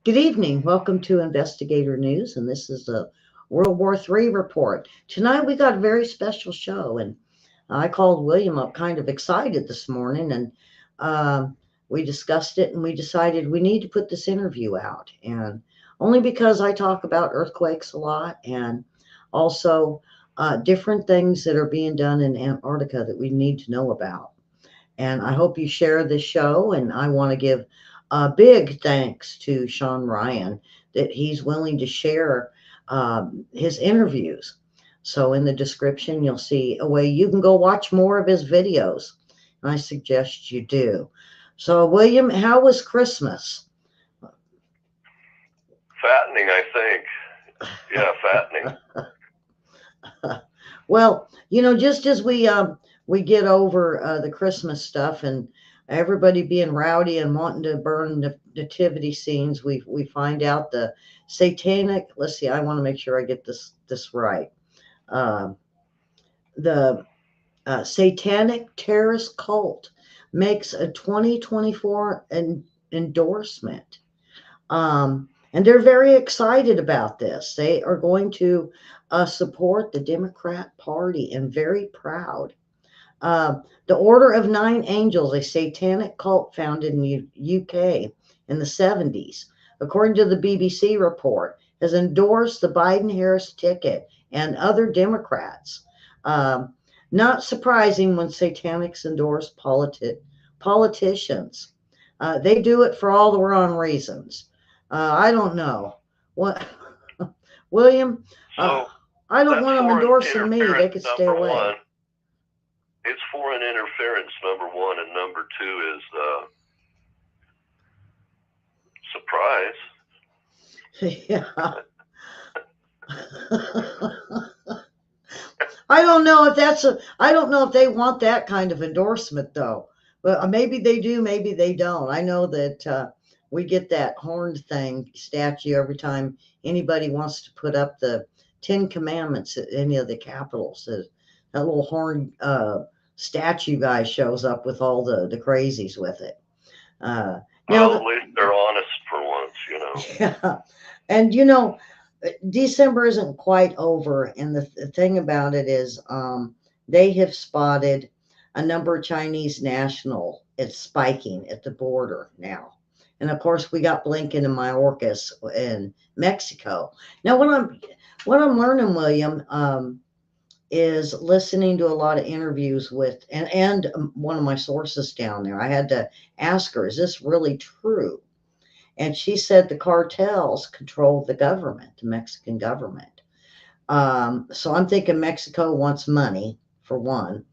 Good evening. Welcome to Investigator News, and this is the World War III report. Tonight we got a very special show, and I called William up kind of excited this morning, and we discussed it, and we decided we need to put this interview out, and only because I talk about earthquakes a lot, and also different things that are being done in Antarctica that we need to know about. And I hope you share this show, and I want to give a big thanks to Shawn Ryan that he's willing to share his interviews. So in the description, you'll see a way you can go watch more of his videos. And I suggest you do. So, William, how was Christmas? Fattening, I think. Yeah, fattening. Well, just as we get over the Christmas stuff and everybody being rowdy and wanting to burn the nativity scenes, we find out the satanic, let's see, I want to make sure I get this right. The satanic terrorist cult makes a 2024 endorsement. And they're very excited about this. They are going to support the Democrat Party and very proud. The Order of Nine Angels, a satanic cult founded in the UK in the 70s, according to the BBC report, has endorsed the Biden-Harris ticket and other Democrats. Not surprising when satanics endorse politicians. They do it for all the wrong reasons. I don't know. What, William, So I don't that's want them foreign endorsing me. They interference, could stay number away. one. It's foreign interference, number one, and number two is surprise. Yeah. I don't know if they want that kind of endorsement though. But maybe they do, maybe they don't. I know that we get that horned thing statue every time anybody wants to put up the 10 Commandments at any of the capitals. That little horned statue guy shows up with all the crazies with it. Well, at least they're honest for once, Yeah. And December isn't quite over, and the thing about it is they have spotted a number of Chinese national. It's spiking at the border now. And of course we got Blinken and Mayorkas in Mexico. Now what I'm learning, William, is listening to a lot of interviews with and one of my sources down there. I had to ask her, is this really true? And she said the cartels control the government, the Mexican government. So I'm thinking Mexico wants money, for one,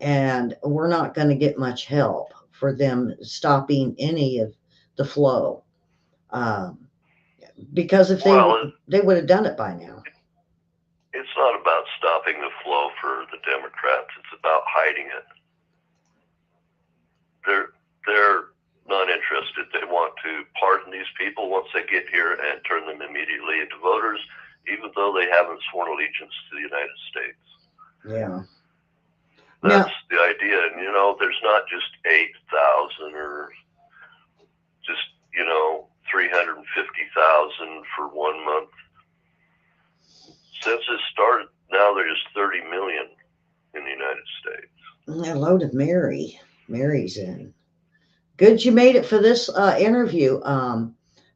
and we're not going to get much help for them stopping any of the flow. Because if they would have done it by now. It's not about stopping the flow for the Democrats. It's about hiding it. They're not interested. They want to pardon these people once they get here and turn them immediately into voters, even though they haven't sworn allegiance to the United States. Yeah. That's the idea. And, there's not just 8,000 or just, 350,000 for 1 month. Since it started, now there's 30 million in the United States. A load of Mary's in. Good you made it for this interview,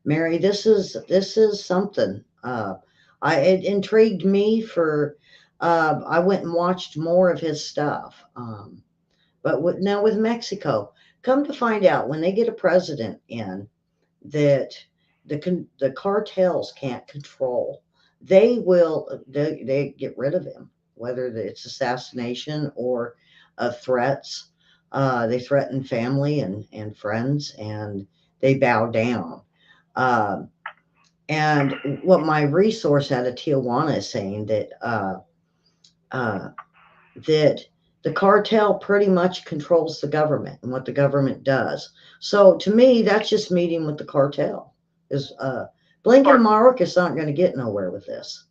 Mary. This is something. It intrigued me for. I went and watched more of his stuff. But now with Mexico, come to find out, when they get a president in, that the cartels can't control. They get rid of him, whether it's assassination or threats. They threaten family and friends, and they bow down. Um, and what my resource out of Tijuana is saying uh, that the cartel pretty much controls the government and what the government does. So to me, that's just meeting with the cartel. Is Blinken and Mayorkas aren't going to get nowhere with this.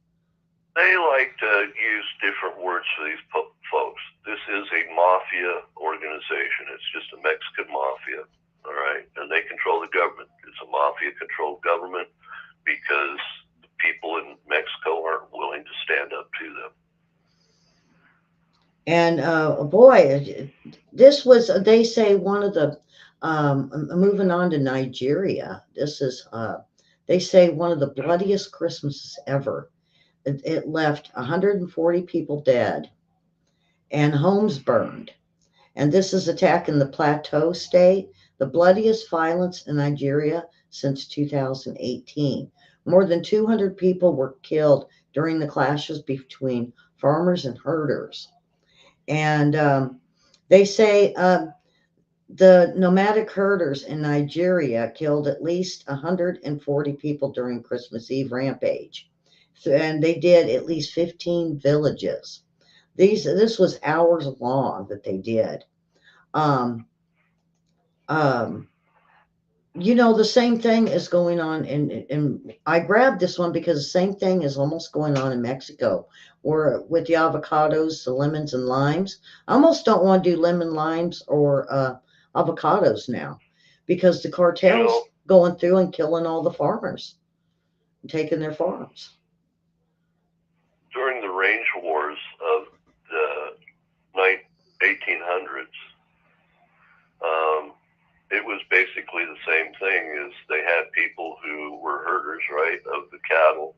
They like to use different words for these folks. This is a mafia organization. It's just a Mexican mafia, all right? And they control the government. It's a mafia-controlled government because the people in Mexico aren't willing to stand up to them. And boy, this was, they say, one of the, moving on to Nigeria, this is, they say, one of the bloodiest Christmases ever. It left 140 people dead and homes burned. And this is attacking the Plateau State, the bloodiest violence in Nigeria since 2018. More than 200 people were killed during the clashes between farmers and herders. And they say the nomadic herders in Nigeria killed at least 140 people during Christmas Eve rampage. And they did at least 15 villages. This was hours long that they did. Um, um, the same thing is going on in I grabbed this one because the same thing is almost going on in Mexico, where with the avocados, the lemons and limes. I almost don't want to do lemon limes or avocados now because the cartels going through and killing all the farmers and taking their farms. During the range wars of the 1800s, it was basically the same thing. Is they had people who were herders, right, of the cattle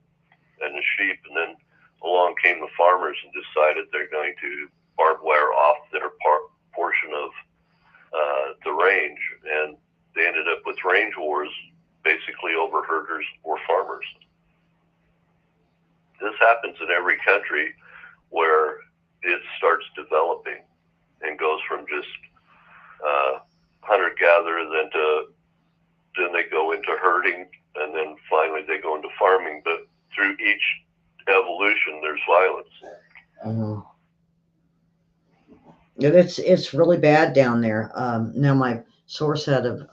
and the sheep, and then along came the farmers and decided they're going to barbed wire off their portion of the range, and they ended up with range wars basically over herders or farmers. This happens in every country where it starts developing and goes from just hunter-gatherer, then they go into herding, and then finally they go into farming. But through each evolution, there's violence. Mm-hmm. It's really bad down there. Now my source out of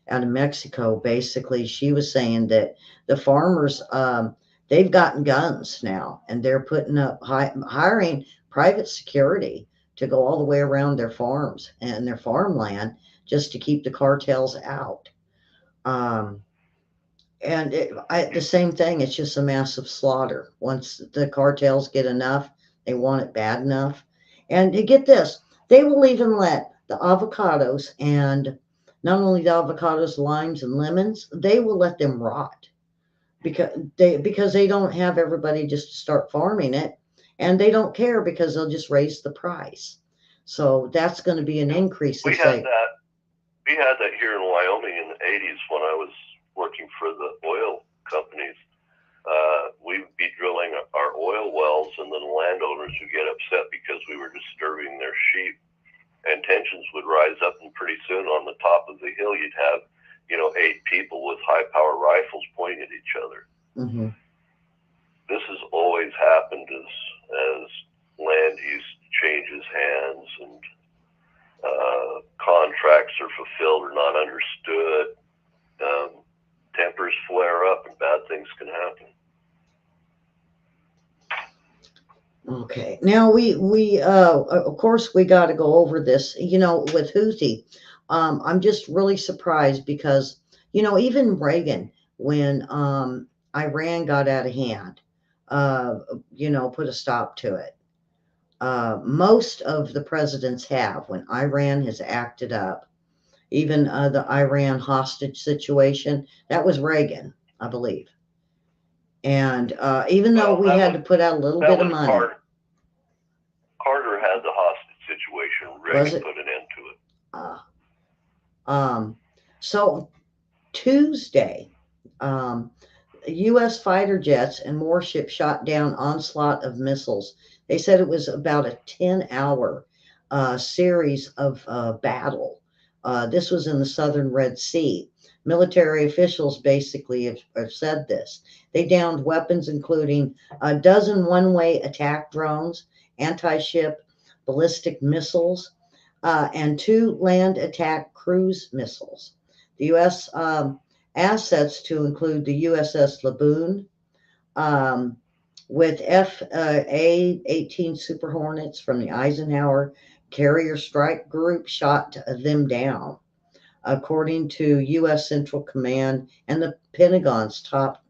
Mexico, basically, she was saying that the farmers they've gotten guns now, and they're putting up hiring private security to go all the way around their farms and their farmland just to keep the cartels out. And the same thing, it's just a massive slaughter. Once the cartels get enough, they want it bad enough. And to get this, they will even let the avocados, and not only the avocados, limes, and lemons, they will let them rot because they don't have everybody just to start farming it, and they don't care because they'll just raise the price. So that's going to be an increase. We had that here in Wyoming in the 80s when I was working for the oil companies. We'd be drilling our oil wells, and then landowners would get upset because we were disturbing their sheep, and tensions would rise up, and pretty soon on the top of the hill you'd have 8 people with high-power rifles pointing at each other. Mm-hmm. This has always happened as land use changes hands and contracts are fulfilled or not understood. Tempers flare up and bad things can happen. Okay. Now we of course we got to go over this. With Houthi, I'm just really surprised because even Reagan, when Iran got out of hand, put a stop to it. Most of the presidents have when Iran has acted up. Even the Iran hostage situation, that was Reagan, I believe. And even though we had to put out a little bit of money. Carter had the hostage situation. Reagan put an end to it. So Tuesday, um, U.S. fighter jets and warships shot down onslaught of missiles. They said it was about a 10-hour series of battle. This was in the southern Red Sea. Military officials basically have said this. They downed weapons including a dozen one-way attack drones, anti-ship ballistic missiles, and 2 land attack cruise missiles. The U.S. Assets to include the USS Laboon, um, with FA-18 Super Hornets from the Eisenhower Carrier Strike Group shot them down, according to U.S. Central Command and the Pentagon's top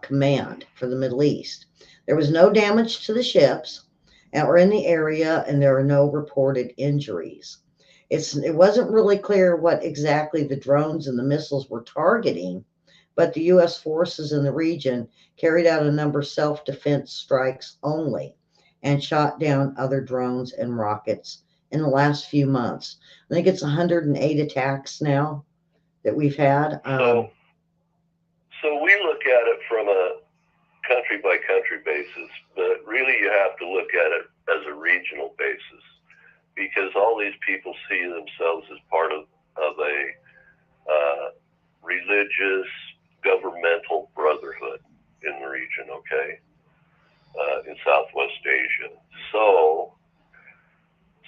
command for the Middle East. There was no damage to the ships or in the area, and there are no reported injuries. It wasn't really clear what exactly the drones and the missiles were targeting, but the U.S. forces in the region carried out a number of self-defense strikes only and shot down other drones and rockets in the last few months. I think it's 108 attacks now that we've had. So we look at it from a country by country basis, but really you have to look at it as a regional basis, because all these people see themselves as part of a religious governmental brotherhood in the region, okay, in Southwest Asia. So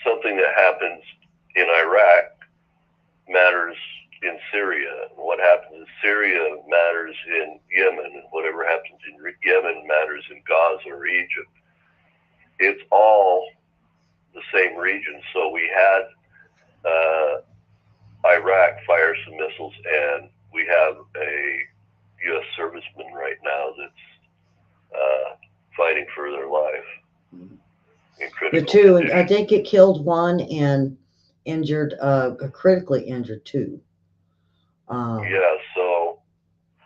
something that happens in Iraq matters in Syria, and what happens in Syria matters in Yemen, and whatever happens in Yemen matters in Gaza or Egypt. It's all the same region. So we had Iraq fire some missiles, and we have a U.S. serviceman right now that's fighting for their life. The 2, and I think it killed 1 and injured, critically injured 2. Yeah, so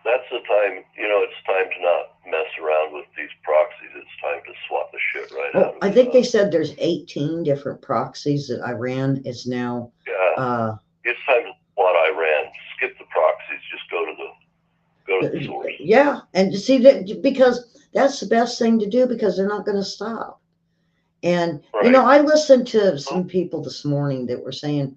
that's the time, it's time to not mess around with these proxies. It's time to swap the shit right out of I think they said there's 18 different proxies that Iran is now. Yeah, it's time to swap Iran. Skip the proxies. Just go to the source. Yeah, and you see that, because that's the best thing to do, because they're not going to stop. And right. I listened to some people this morning that were saying,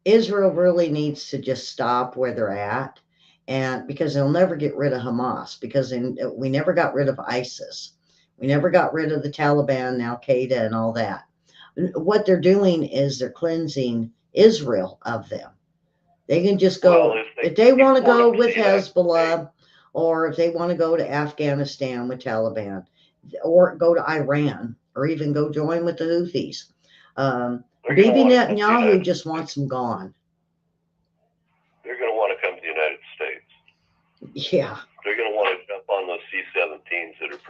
Israel really needs to just stop where they're at, and because they'll never get rid of Hamas, because we never got rid of ISIS. We never got rid of the Taliban, Al Qaeda, and all that. What they're doing is they're cleansing Israel of them. They can just go, if they want to go with Hezbollah, or if they want to go to Afghanistan with Taliban, or go to Iran, or even go join with the Houthis. Bibi Netanyahu just wants them gone. They're going to want to come to the United States. Yeah. They're going to want to jump on those C-17s that are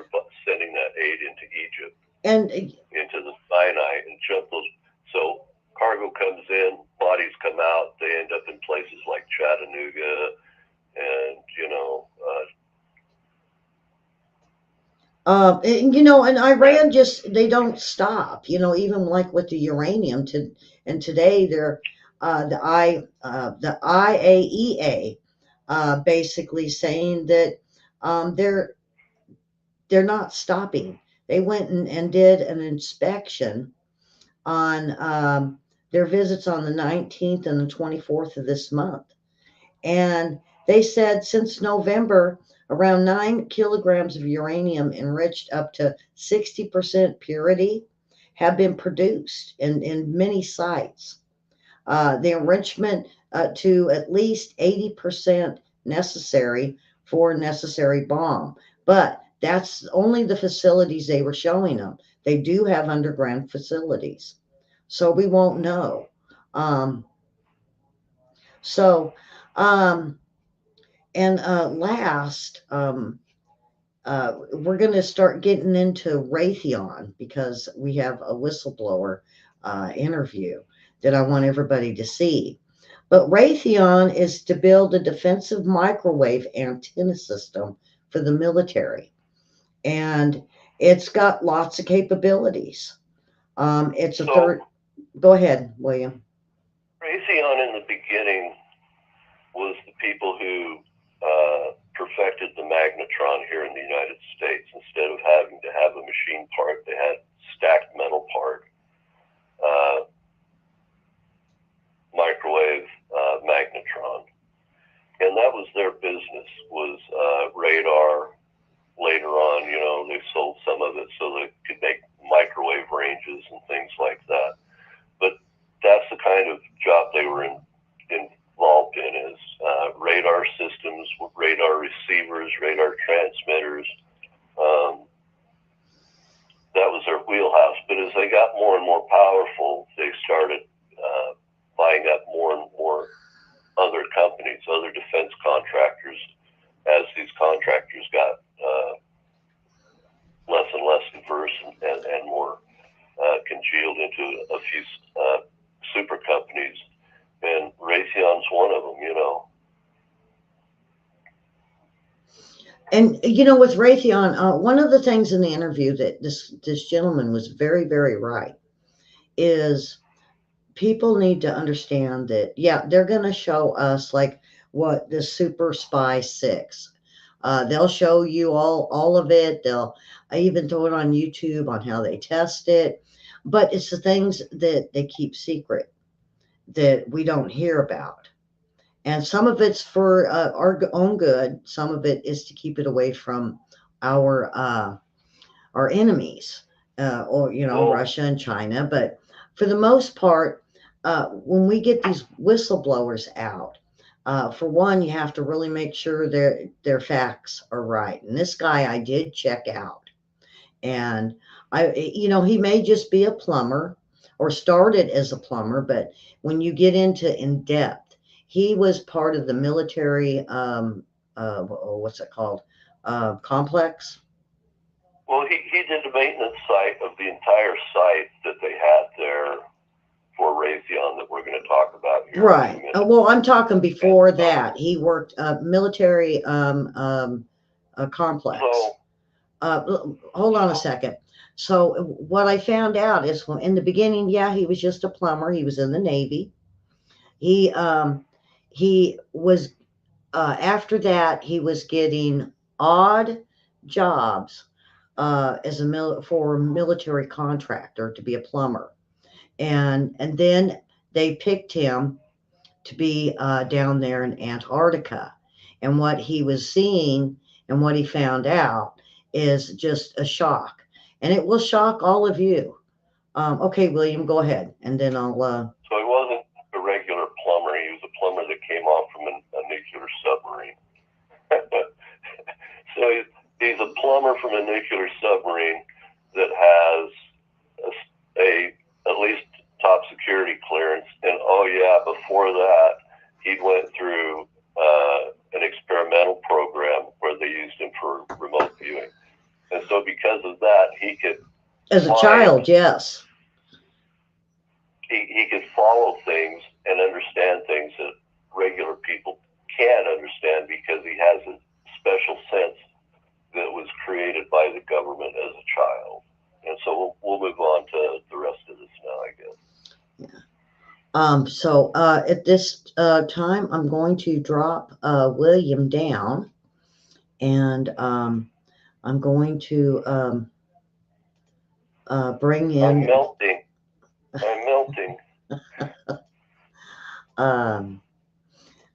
sending that aid into Egypt and into the Sinai, and jump those. So cargo comes in, bodies come out. They end up in places like Chattanooga, and and Iran they don't stop, even like with the uranium and today they're, the IAEA, basically saying that, they're not stopping. They went and did an inspection on, their visits on the 19th and the 24th of this month. And they said since November, around 9 kilograms of uranium enriched up to 60% purity have been produced in many sites. The enrichment to at least 80% necessary for a necessary bomb. But that's only the facilities they were showing them. They do have underground facilities. So we won't know. And last, we're going to start getting into Raytheon, because we have a whistleblower interview that I want everybody to see. But Raytheon is to build a defensive microwave antenna system for the military. And it's got lots of capabilities. It's a third. Go ahead, William. Raytheon in the beginning was the people who perfected the magnetron here in the United States. Instead of having to have a machine part, they had stacked metal part, microwave magnetron. And that was their business, was radar. Later on, you know, they sold some of it so they could make microwave ranges and things like that. But that's the kind of job they were involved in, is radar systems, radar receivers, radar transmitters. That was their wheelhouse. But as they got more and more powerful, they started buying up more and more other companies, other defense contractors, as these contractors got less and less diverse and more congealed into a few super companies. And Raytheon's one of them, you know. And, you know, with Raytheon, one of the things in the interview that this gentleman was very, very right is people need to understand that, yeah, they're going to show us like what the Super Spy 6. They'll show you all of it. They'll even throw it on YouTube on how they test it. But it's the things that they keep secret that we don't hear about. And some of it's for our own good. Some of it is to keep it away from our enemies, or, you know, Russia and China. But for the most part, when we get these whistleblowers out, for one, you have to really make sure their facts are right. And this guy I did check out, and you know, he may just be a plumber or started as a plumber, but when you get into in depth, he was part of the military, what's it called, complex. Well, he did the maintenance site of the entire site that they had there for Raytheon that we're going to talk about here. Right. Well, I'm talking before that. He worked military complex. Hold on a second. So what I found out is, when in the beginning, yeah, he was just a plumber. He was in the Navy. He was after that he was getting odd jobs as for a military contractor to be a plumber, and then they picked him to be down there in Antarctica. And what he was seeing and what he found out is just a shock. And it will shock all of you. Okay, William, go ahead. And then I'll... So he wasn't a regular plumber. He was a plumber that came off from a nuclear submarine. So he's a plumber from a nuclear submarine that has a at least top security clearance. And oh yeah, before that, he went through an experimental program where they used him for remote viewing. And so because of that, he could... As a child, yes. He could follow things and understand things that regular people can't understand, because he has a special sense that was created by the government as a child. And so we'll move on to the rest of this now, I guess. Yeah. So at this time, I'm going to drop William down, and I'm going to bring in... I'm melting. I'm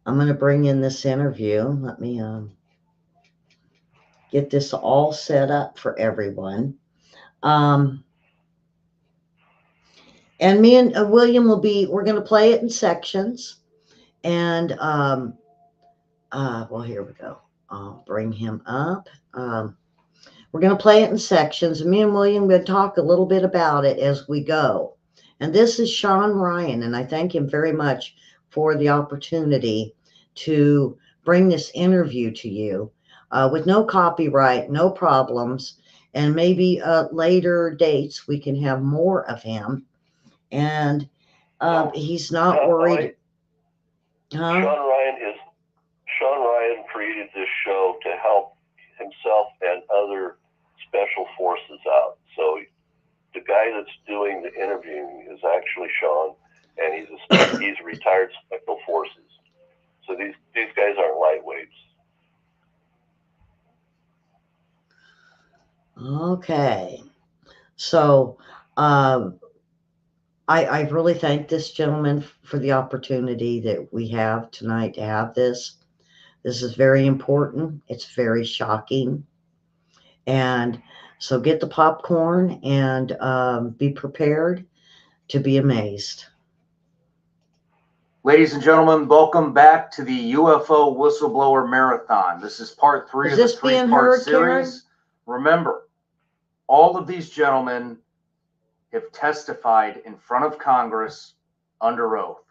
going to bring in this interview. Let me get this all set up for everyone. And me and William we're going to play it in sections. And, well, here we go. I'll bring him up. We're going to play it in sections. And me and William are going to talk a little bit about it as we go. And this is Shawn Ryan, and I thank him very much for the opportunity to bring this interview to you with no copyright, no problems, and maybe later dates we can have more of him. And he's not worried. Shawn Ryan created this show to help himself and other special forces out. So the guy that's doing the interviewing is actually Shawn, and he's a retired Special Forces. So these guys aren't lightweights. Okay. So I really thank this gentleman for the opportunity that we have tonight to have this. This is very important. It's very shocking. And so get the popcorn and be prepared to be amazed. Ladies and gentlemen, welcome back to the UFO Whistleblower Marathon. This is part 3 of the 3-part series. Remember, all of these gentlemen have testified in front of Congress under oath.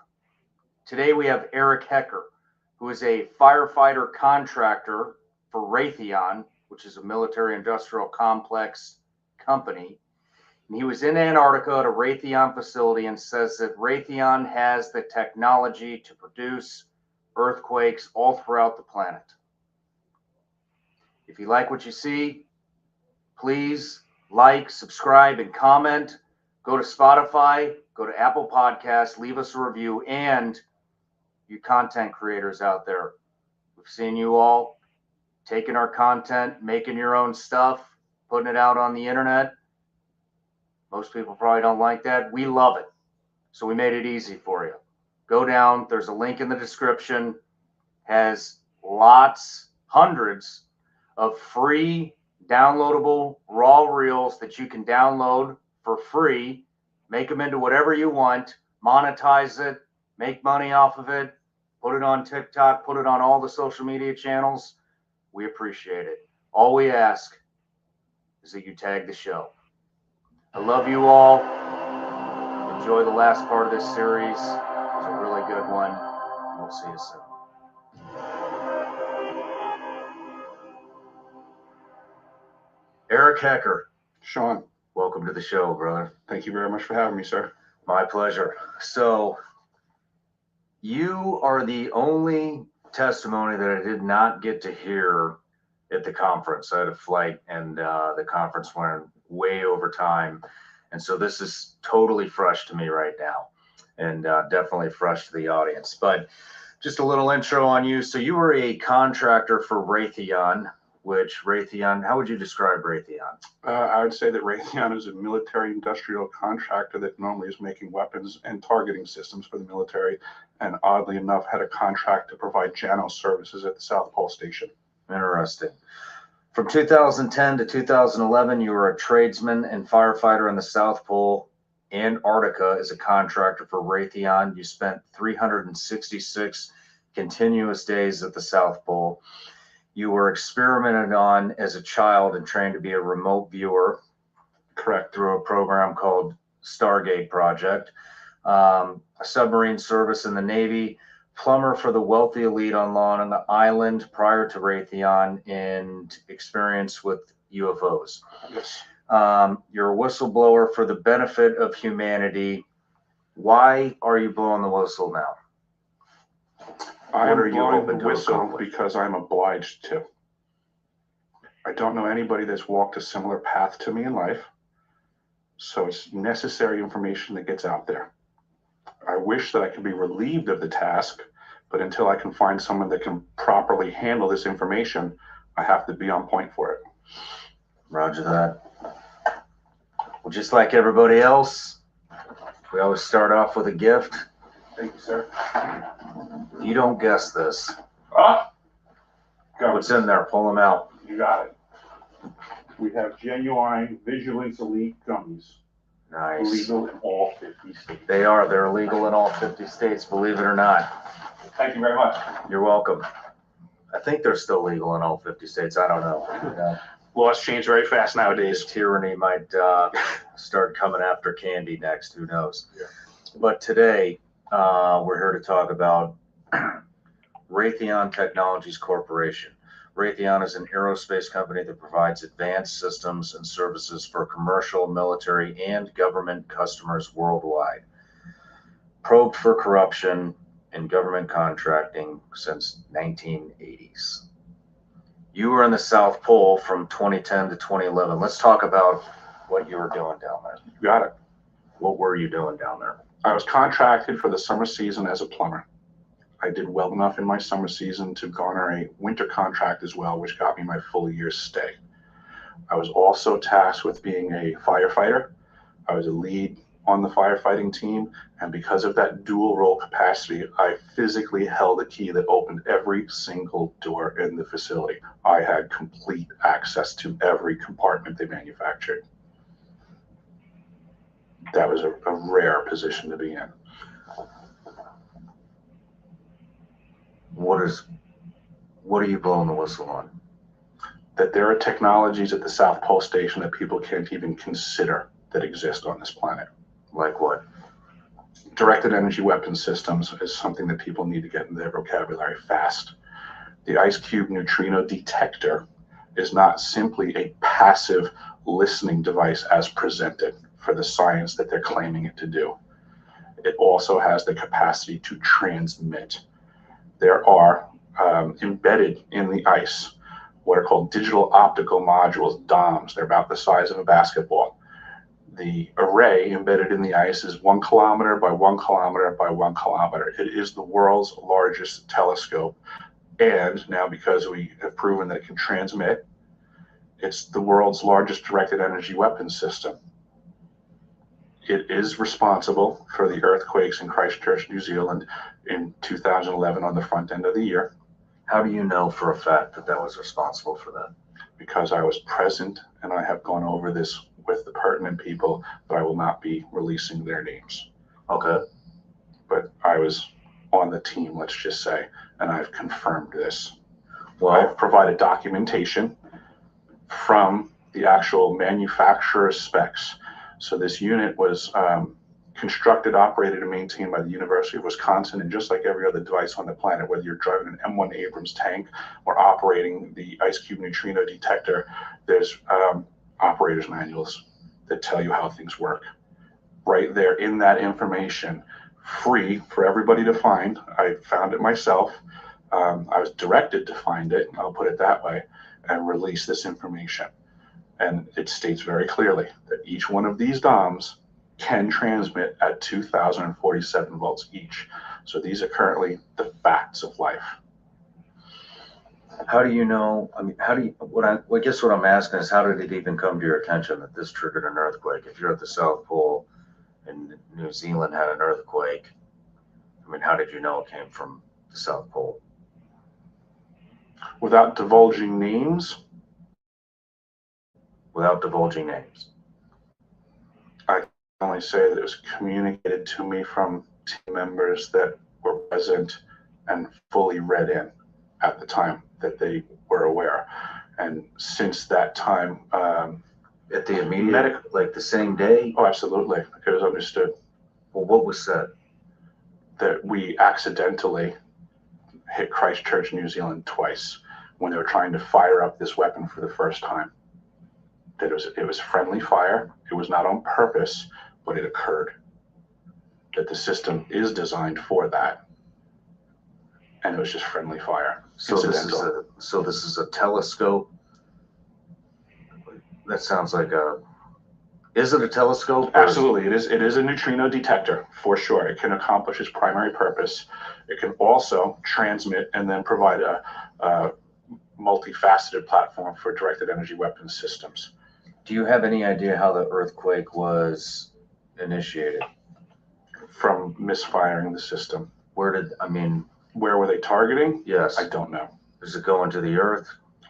Today we have Eric Hecker, who is a firefighter contractor for Raytheon, which is a military industrial complex company. And he was in Antarctica at a Raytheon facility and says that Raytheon has the technology to produce earthquakes all throughout the planet. If you like what you see, please like, subscribe, and comment. Go to Spotify, go to Apple Podcasts, leave us a review, and you content creators out there, we've seen you all taking our content, making your own stuff, putting it out on the internet. Most people probably don't like that. We love it. So we made it easy for you. Go down. There's a link in the description. Has lots, hundreds of free downloadable raw reels that you can download for free. Make them into whatever you want. Monetize it. Make money off of it. Put it on TikTok. Put it on all the social media channels. We appreciate it. All we ask is that you tag the show. I love you all. Enjoy the last part of this series. It was a really good one. And we'll see you soon. Eric Hecker. Shawn, Welcome to the show, brother. thank you very much for having me, sir. My pleasure. So, you are the only testimony that I did not get to hear at the conference. I had a flight, and the conference went way over time. And so this is totally fresh to me right now, and definitely fresh to the audience. But just a little intro on you. So you were a contractor for Raytheon, which Raytheon, how would you describe Raytheon? I would say that Raytheon is a military industrial contractor that normally is making weapons and targeting systems for the military, and oddly enough had a contract to provide JANO services at the South Pole Station. Interesting. From 2010 to 2011, you were a tradesman and firefighter in the South Pole, Antarctica, as a contractor for Raytheon. You spent 366 continuous days at the South Pole. You were experimented on as a child and trained to be a remote viewer, correct, through a program called Stargate Project. A submarine service in the Navy, plumber for the wealthy elite on Long Island prior to Raytheon, and experience with UFOs. Yes. You're a whistleblower for the benefit of humanity. Why are you blowing the whistle now? I am What are you blowing hoping the to whistle accomplish? because I'm obliged to. I don't know anybody that's walked a similar path to me in life, so it's necessary information that gets out there. I wish that I could be relieved of the task, but until I can find someone that can properly handle this information, I have to be on point for it. Roger that. Well, just like everybody else, we always start off with a gift. Thank you, sir. If you don't guess this, Ah! what's in there? Pull them out. You got it. We have genuine Vigilance Elite gummies. Nice. Legal in all 50 states. They are. They're illegal in all 50 states, believe it or not. Thank you very much. You're welcome. I think they're still legal in all 50 states. I don't know. You know, Laws change very fast nowadays. tyranny might start coming after candy next. Who knows? Yeah. But today, we're here to talk about Raytheon Technologies Corporation. Raytheon is an aerospace company that provides advanced systems and services for commercial, military, and government customers worldwide. Probed for corruption in government contracting since 1980s. You were in the South Pole from 2010 to 2011. Let's talk about what you were doing down there. You got it. What were you doing down there? I was contracted for the summer season as a plumber. I did well enough in my summer season to garner a winter contract as well, which got me my full year's stay. I was also tasked with being a firefighter. I was a lead on the firefighting team, and because of that dual role capacity, I physically held a key that opened every single door in the facility. I had complete access to every compartment they manufactured. That was a rare position to be in. What are you blowing the whistle on? That there are technologies at the South Pole Station that people can't even consider that exist on this planet. Like what? Directed energy weapon systems is something that people need to get in their vocabulary fast. The ice cube neutrino detector is not simply a passive listening device as presented for the science that they're claiming it to do. It also has the capacity to transmit. There are embedded in the ice what are called digital optical modules, DOMs. They're about the size of a basketball. The array embedded in the ice is 1 kilometer by 1 kilometer by 1 kilometer. It is the world's largest telescope. And now, because we have proven that it can transmit, it's the world's largest directed energy weapon system. It is responsible for the earthquakes in Christchurch, New Zealand in 2011 on the front end of the year. How do you know for a fact that that was responsible for that? Because I was present and I have gone over this with the pertinent people, but I will not be releasing their names. Okay. But I was on the team, let's just say, and I've confirmed this. Well, I've provided documentation from the actual manufacturer's specs. So this unit was constructed, operated, and maintained by the University of Wisconsin, and just like every other device on the planet, whether you're driving an M1 Abrams tank or operating the ice cube neutrino detector, there's operator's manuals that tell you how things work. Right there in that information, free for everybody to find. I found it myself. I was directed to find it, I'll put it that way, and release this information. And it states very clearly that each one of these DOMs can transmit at 2,047 volts each. So these are currently the facts of life. how do you know? I mean, I guess what I'm asking is, how did it even come to your attention that this triggered an earthquake? If you're at the South Pole and New Zealand had an earthquake, I mean, how did you know it came from the South Pole? Without divulging names, Without divulging names. I can only say that it was communicated to me from team members that were present and fully read in at the time that they were aware. And since that time, At the immediate, like the same day? oh, absolutely, it was understood Well, what was said? that we accidentally hit Christchurch, New Zealand twice when they were trying to fire up this weapon for the first time. That it was friendly fire. It was not on purpose, but it occurred. That the system is designed for that, and it was just friendly fire. So this is a telescope. That sounds like is it a telescope? Absolutely, it is a neutrino detector for sure. It can accomplish its primary purpose. It can also transmit and then provide a multifaceted platform for directed energy weapons systems. Do you have any idea how the earthquake was initiated? From misfiring the system. Where were they targeting? Yes. I don't know. Does it go into the earth?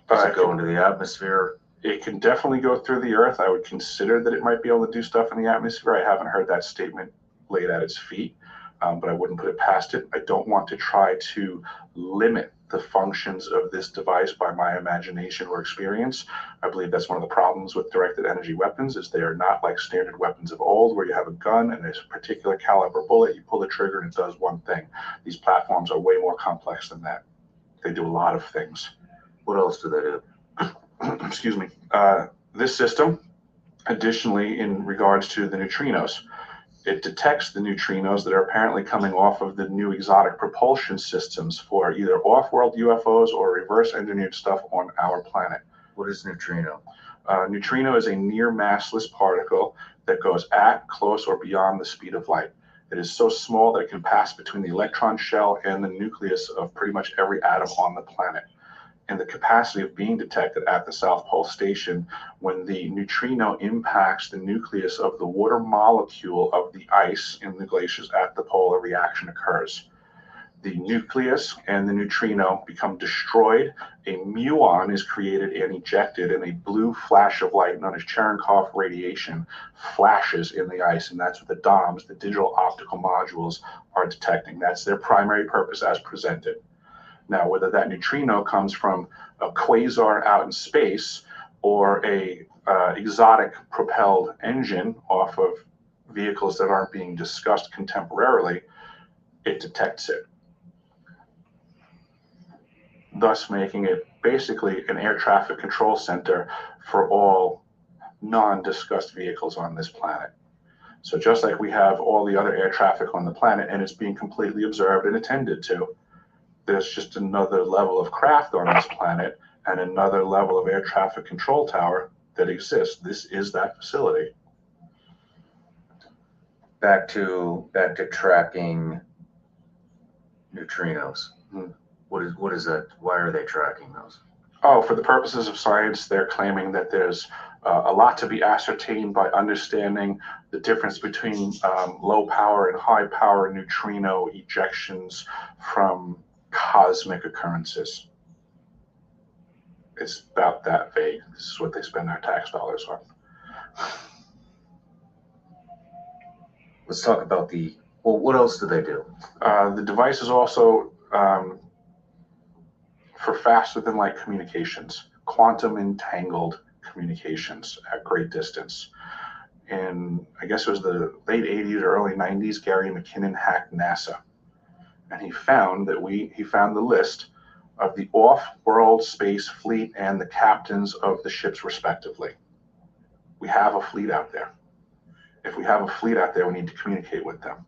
Does it go into the atmosphere? It can definitely go through the earth. I would consider that it might be able to do stuff in the atmosphere. I haven't heard that statement laid at its feet, but I wouldn't put it past it. I don't want to try to limit the functions of this device by my imagination or experience. I believe that's one of the problems with directed energy weapons, is they are not like standard weapons of old where you have a gun and there's a particular caliber bullet, you pull the trigger and it does one thing. These platforms are way more complex than that. They do a lot of things. What else do they do? Excuse me. This system, additionally, in regards to the neutrinos, it detects the neutrinos that are apparently coming off of the new exotic propulsion systems for either off-world UFOs or reverse engineered stuff on our planet. What is neutrino? Neutrino is a near massless particle that goes at, close, or beyond the speed of light. It is so small that it can pass between the electron shell and the nucleus of pretty much every atom on the planet. And the capacity of being detected at the South Pole Station, when the neutrino impacts the nucleus of the water molecule of the ice in the glaciers at the pole, a reaction occurs. The nucleus and the neutrino become destroyed. A muon is created and ejected, and a blue flash of light known as Cherenkov radiation flashes in the ice, and that's what the DOMs, the digital optical modules, are detecting. That's their primary purpose as presented. Now, whether that neutrino comes from a quasar out in space or a exotic propelled engine off of vehicles that aren't being discussed contemporarily, it detects it, thus making it basically an air traffic control center for all non-discussed vehicles on this planet. So just like we have all the other air traffic on the planet and it's being completely observed and attended to, there's just another level of craft on this planet and another level of air traffic control tower that exists. This is that facility. Back to tracking neutrinos. What is that? Why are they tracking those? Oh, for the purposes of science, they're claiming that there's a lot to be ascertained by understanding the difference between low power and high power neutrino ejections from cosmic occurrences. It's about that vague. This is what they spend their tax dollars on. Let's talk about what else do they do? The device is also for faster than light communications, quantum entangled communications at great distance. In, I guess it was the late 80s or early 90s, Gary McKinnon hacked NASA. And he found the list of the off-world space fleet and the captains of the ships respectively. We have a fleet out there. If we have a fleet out there, we need to communicate with them.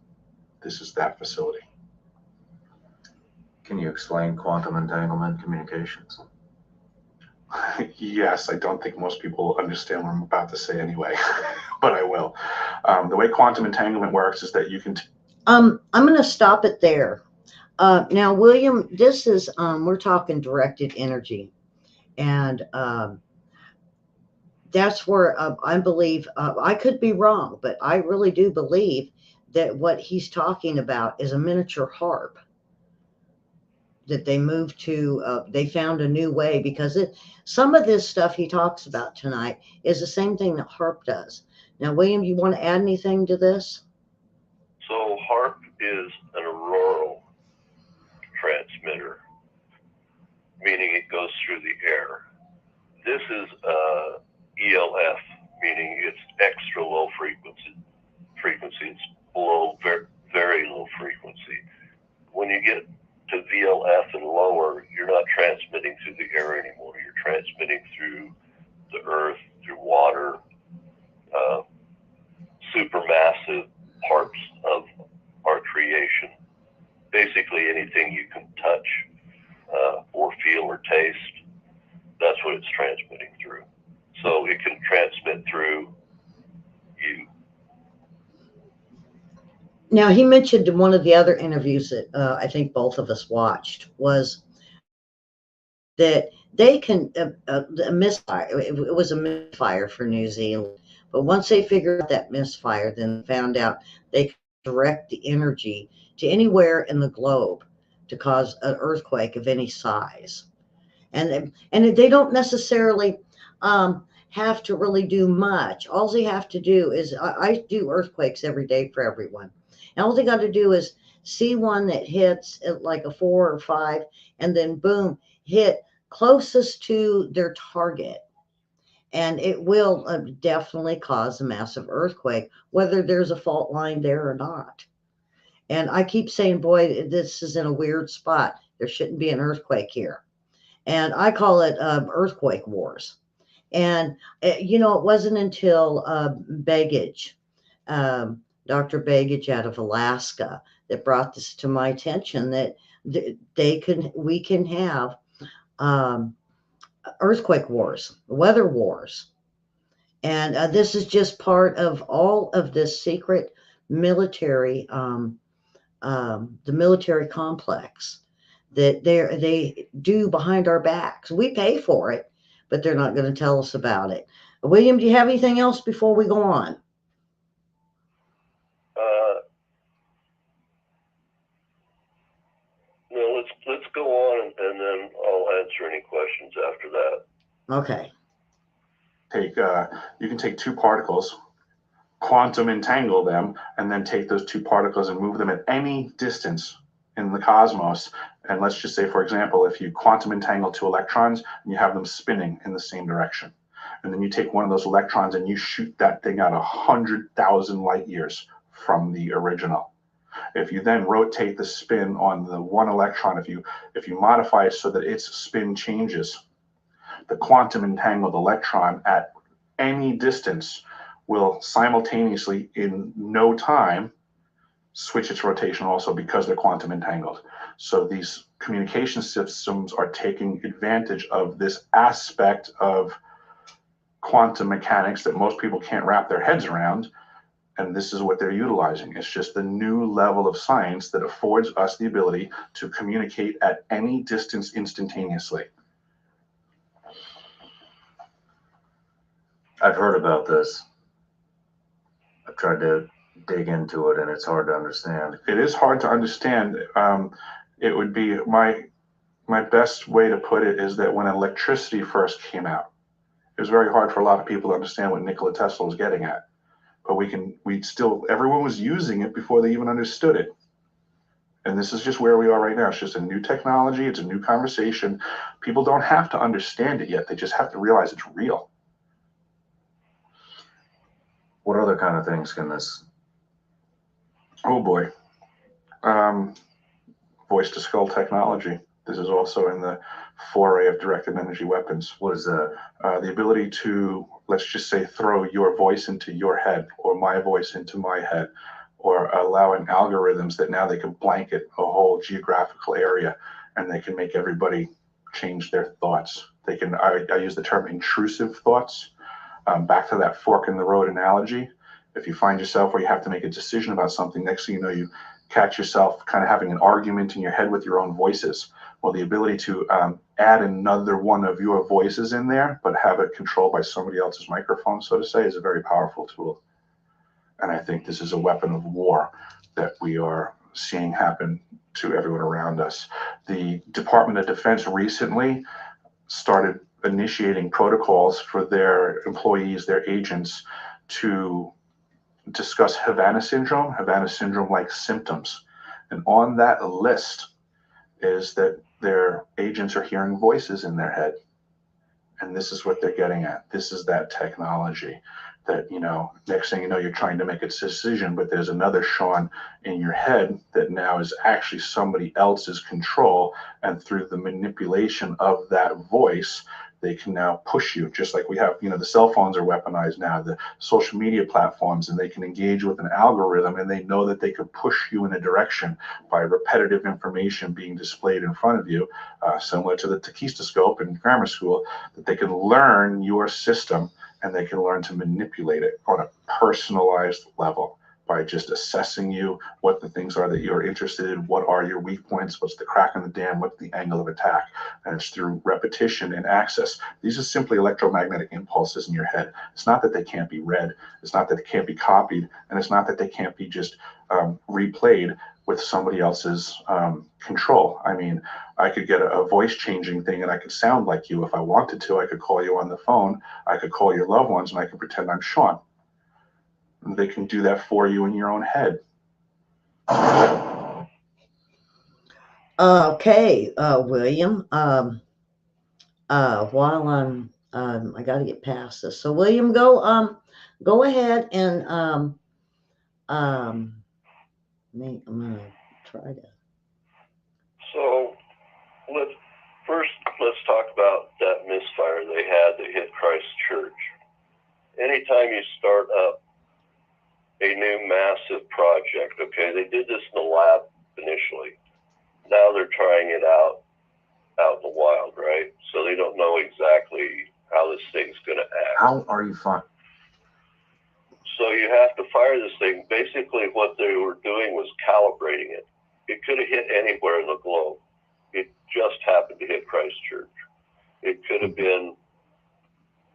This is that facility. Can you explain quantum entanglement communications? Yes, I don't think most people understand what I'm about to say anyway, but I will. The way quantum entanglement works is that you can... I'm going to stop it there. Now, William, this is, we're talking directed energy. And that's where I believe, I could be wrong, but I really do believe that what he's talking about is a miniature harp that they moved to, they found a new way, because some of this stuff he talks about tonight is the same thing that HARP does. Now, William, you want to add anything to this? So HARP is an auroral transmitter, meaning it goes through the air. This is ELF, meaning it's extra low frequency. It's below very, very low frequency. When you get to VLF and lower, you're not transmitting through the air anymore. You're transmitting through the earth, through water, supermassive parts of our creation. Basically anything you can touch or feel or taste, that's what it's transmitting through. So it can transmit through you. Now, he mentioned in one of the other interviews that I think both of us watched was that they can, a misfire, it was a misfire for New Zealand, but once they figured out that misfire, then found out they could direct the energy to anywhere in the globe to cause an earthquake of any size. And they don't necessarily have to really do much. All they have to do is, I do earthquakes every day for everyone. And all they got to do is see one that hits at like a 4 or 5, and then boom, hit closest to their target. And it will definitely cause a massive earthquake, whether there's a fault line there or not. And I keep saying, boy, this is in a weird spot. There shouldn't be an earthquake here. And I call it earthquake wars. And, it wasn't until Begich, Dr. Begich out of Alaska, that brought this to my attention, that we can have earthquake wars, weather wars. And this is just part of all of this secret military, the military complex that they do behind our backs. We pay for it, but they're not going to tell us about it. William, do you have anything else before we go on? No, let's go on, and then I'll answer any questions after that. Okay. You can take two particles, quantum entangle them, and then take those two particles and move them at any distance in the cosmos. And let's just say, for example, if you quantum entangle two electrons and you have them spinning in the same direction, and then you take one of those electrons and you shoot that thing out 100,000 light years from the original. If you then rotate the spin on the one electron, if you modify it so that its spin changes, the quantum entangled electron at any distance will simultaneously, in no time, switch its rotation also, because they're quantum entangled. So these communication systems are taking advantage of this aspect of quantum mechanics that most people can't wrap their heads around. And this is what they're utilizing. It's just the new level of science that affords us the ability to communicate at any distance instantaneously. I've heard about this. I've tried to dig into it, and it's hard to understand. It is hard to understand. It would be my best way to put it is that when electricity first came out, it was very hard for a lot of people to understand what Nikola Tesla was getting at. But everyone was using it before they even understood it. And this is just where we are right now. It's just a new technology. It's a new conversation. People don't have to understand it yet. They just have to realize it's real. What other kind of things can this? Oh boy. Voice to skull technology. This is also in the foray of directed energy weapons. What is that? The ability to, let's just say, throw your voice into your head, or my voice into my head, or allowing algorithms that now they can blanket a whole geographical area, and they can make everybody change their thoughts. They can, I use the term intrusive thoughts. Back to that fork in the road analogy. If you find yourself where you have to make a decision about something, next thing you know, you catch yourself kind of having an argument in your head with your own voices. Well, the ability to add another one of your voices in there, but have it controlled by somebody else's microphone, so to say, is a very powerful tool. And I think this is a weapon of war that we are seeing happen to everyone around us. The Department of Defense recently started initiating protocols for their employees, their agents, to discuss Havana syndrome-like symptoms. And on that list is that their agents are hearing voices in their head. And this is what they're getting at. This is that technology that, next thing you know, you're trying to make a decision, but there's another Shawn in your head that now is actually somebody else's control. And through the manipulation of that voice, they can now push you, just like we have, the cell phones are weaponized now, the social media platforms, and they can engage with an algorithm, and they know that they can push you in a direction by repetitive information being displayed in front of you, similar to the tachistoscope in grammar school, that they can learn your system and they can learn to manipulate it on a personalized level by just assessing you, what the things are that you're interested in, what are your weak points, what's the crack in the dam, what's the angle of attack. And it's through repetition and access. These are simply electromagnetic impulses in your head. It's not that they can't be read. It's not that they can't be copied. And it's not that they can't be just replayed with somebody else's control. I mean, I could get a voice changing thing and I could sound like you if I wanted to. I could call you on the phone. I could call your loved ones and I could pretend I'm Shawn. They can do that for you in your own head. Okay, William. While I got to get past this. So, William, go ahead and I'm gonna try to. So let's talk about that misfire they had that hit Christ Church. Anytime you start up a new massive project, okay, they did this in the lab initially. Now they're trying it out in the wild, right? So they don't know exactly how this thing's going to act. How are you fine? So you have to fire this thing. Basically, what they were doing was calibrating it. It could have hit anywhere in the globe. It just happened to hit Christchurch. It could have been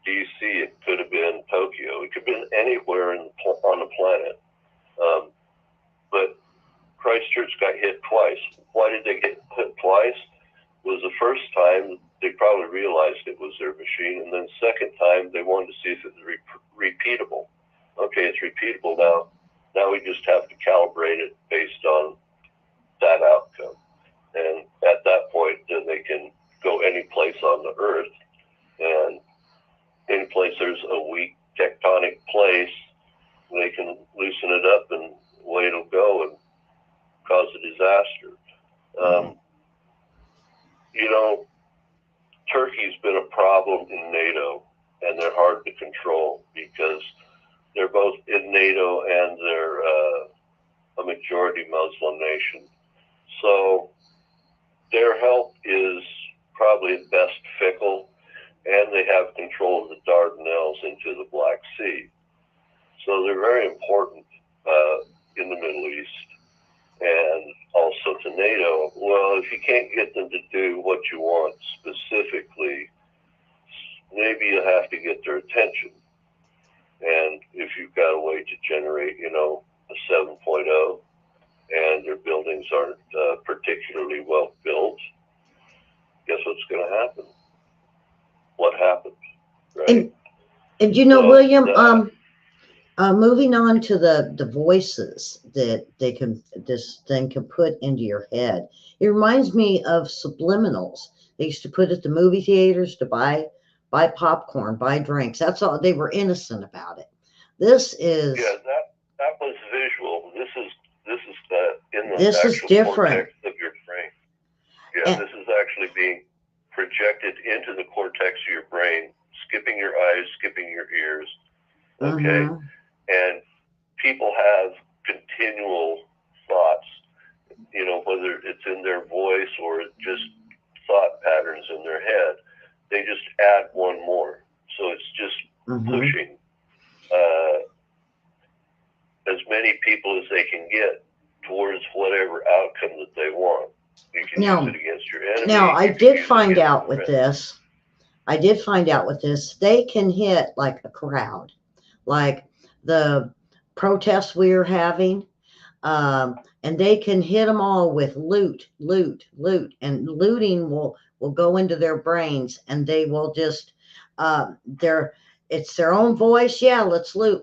DC. It could have been Tokyo. It could have been anywhere on the planet. But Christchurch got hit twice. Why did they get hit twice? Was the first time they probably realized it was their machine, and then second time they wanted to see if it was repeatable. Okay, it's repeatable now. Now we just have to calibrate it based on that outcome. And at that point, then they can go any place on the Earth, and any place there's a weak tectonic place, they can loosen it up and away it'll go and cause a disaster. You know, Turkey's been a problem in NATO, and they're hard to control because they're both in NATO and they're a majority Muslim nation. So their help is probably at best fickle, and they have control of the Dardanelles into the Black Sea. So they're very important in the Middle East and also to NATO. Well, if you can't get them to do what you want specifically, maybe you have to get their attention. And if you've got a way to generate, you know, a 7.0, and their buildings aren't particularly well built, guess what's going to happen? What happens, right? And you know, so, William, moving on to the voices that this thing can put into your head, it reminds me of subliminals. They used to put at the movie theaters to buy popcorn, buy drinks. That's all. They were innocent about it. This is that was visual. This is in the this actual is different cortex of your brain. Yeah, this is actually being projected into the cortex of your brain, skipping your eyes, skipping your ears. Okay. Mm-hmm. And people have continual thoughts, you know, whether it's in their voice or just thought patterns in their head. They just add one more. So it's just pushing as many people as they can get towards whatever outcome that they want. You can use it against your enemy. Now, I did find out with this. They can hit like a crowd, like the protests we are having, and they can hit them all with loot, and looting will go into their brains, and they will just it's their own voice. Yeah, let's loot,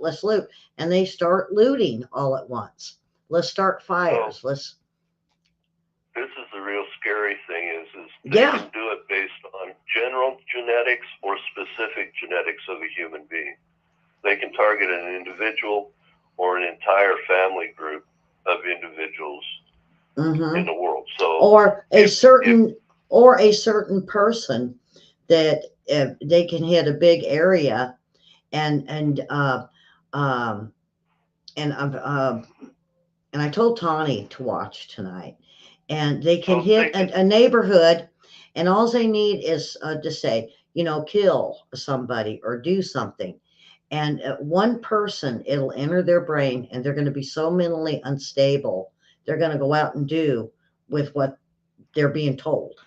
and they start looting all at once. Let's start fires. This is the real scary thing is they can do it based on general genetics or specific genetics of a human being. They can target an individual or an entire family group of individuals in the world. So, or a certain person that they can hit a big area, and I told Tawny to watch tonight, and they can hit a neighborhood, and all they need is to say, you know, kill somebody or do something. And one person, it'll enter their brain, and they're going to be so mentally unstable, they're going to go out and do with what they're being told.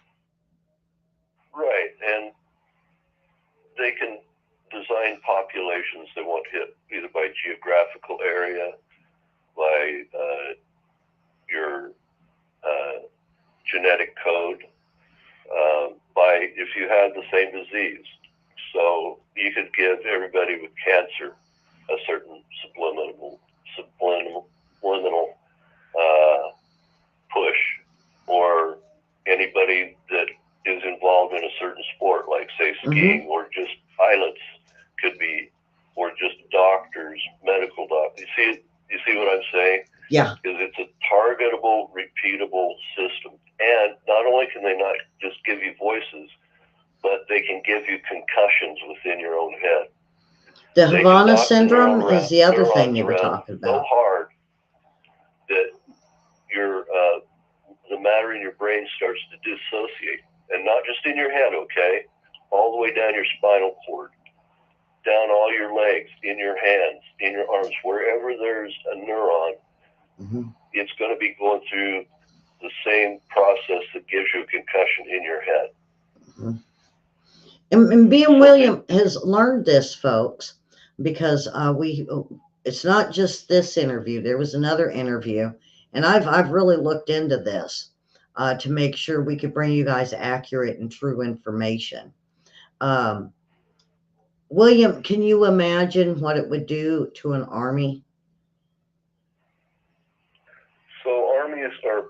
Right. And they can design populations they want hit either by geographical area, by your genetic code, by if you have the same disease. So you could give everybody with cancer a certain subliminal push, or anybody that is involved in a certain sport, like say skiing, or just pilots could be, or just doctors, medical doctors. You see what I'm saying? Yeah. Because it's a targetable, repeatable system. And not only can they not just give you voices, but they can give you concussions within your own head. The Havana syndrome is the other thing you were talking about. So hard that the matter in your brain starts to dissociate. And not just in your head, okay? All the way down your spinal cord. down all your legs, in your hands, in your arms, wherever there's a neuron, it's going to be going through the same process that gives you a concussion in your head. And being William has learned this, folks, because it's not just this interview. There was another interview, and I've really looked into this to make sure we could bring you guys accurate and true information. William, can you imagine what it would do to an army? So armies are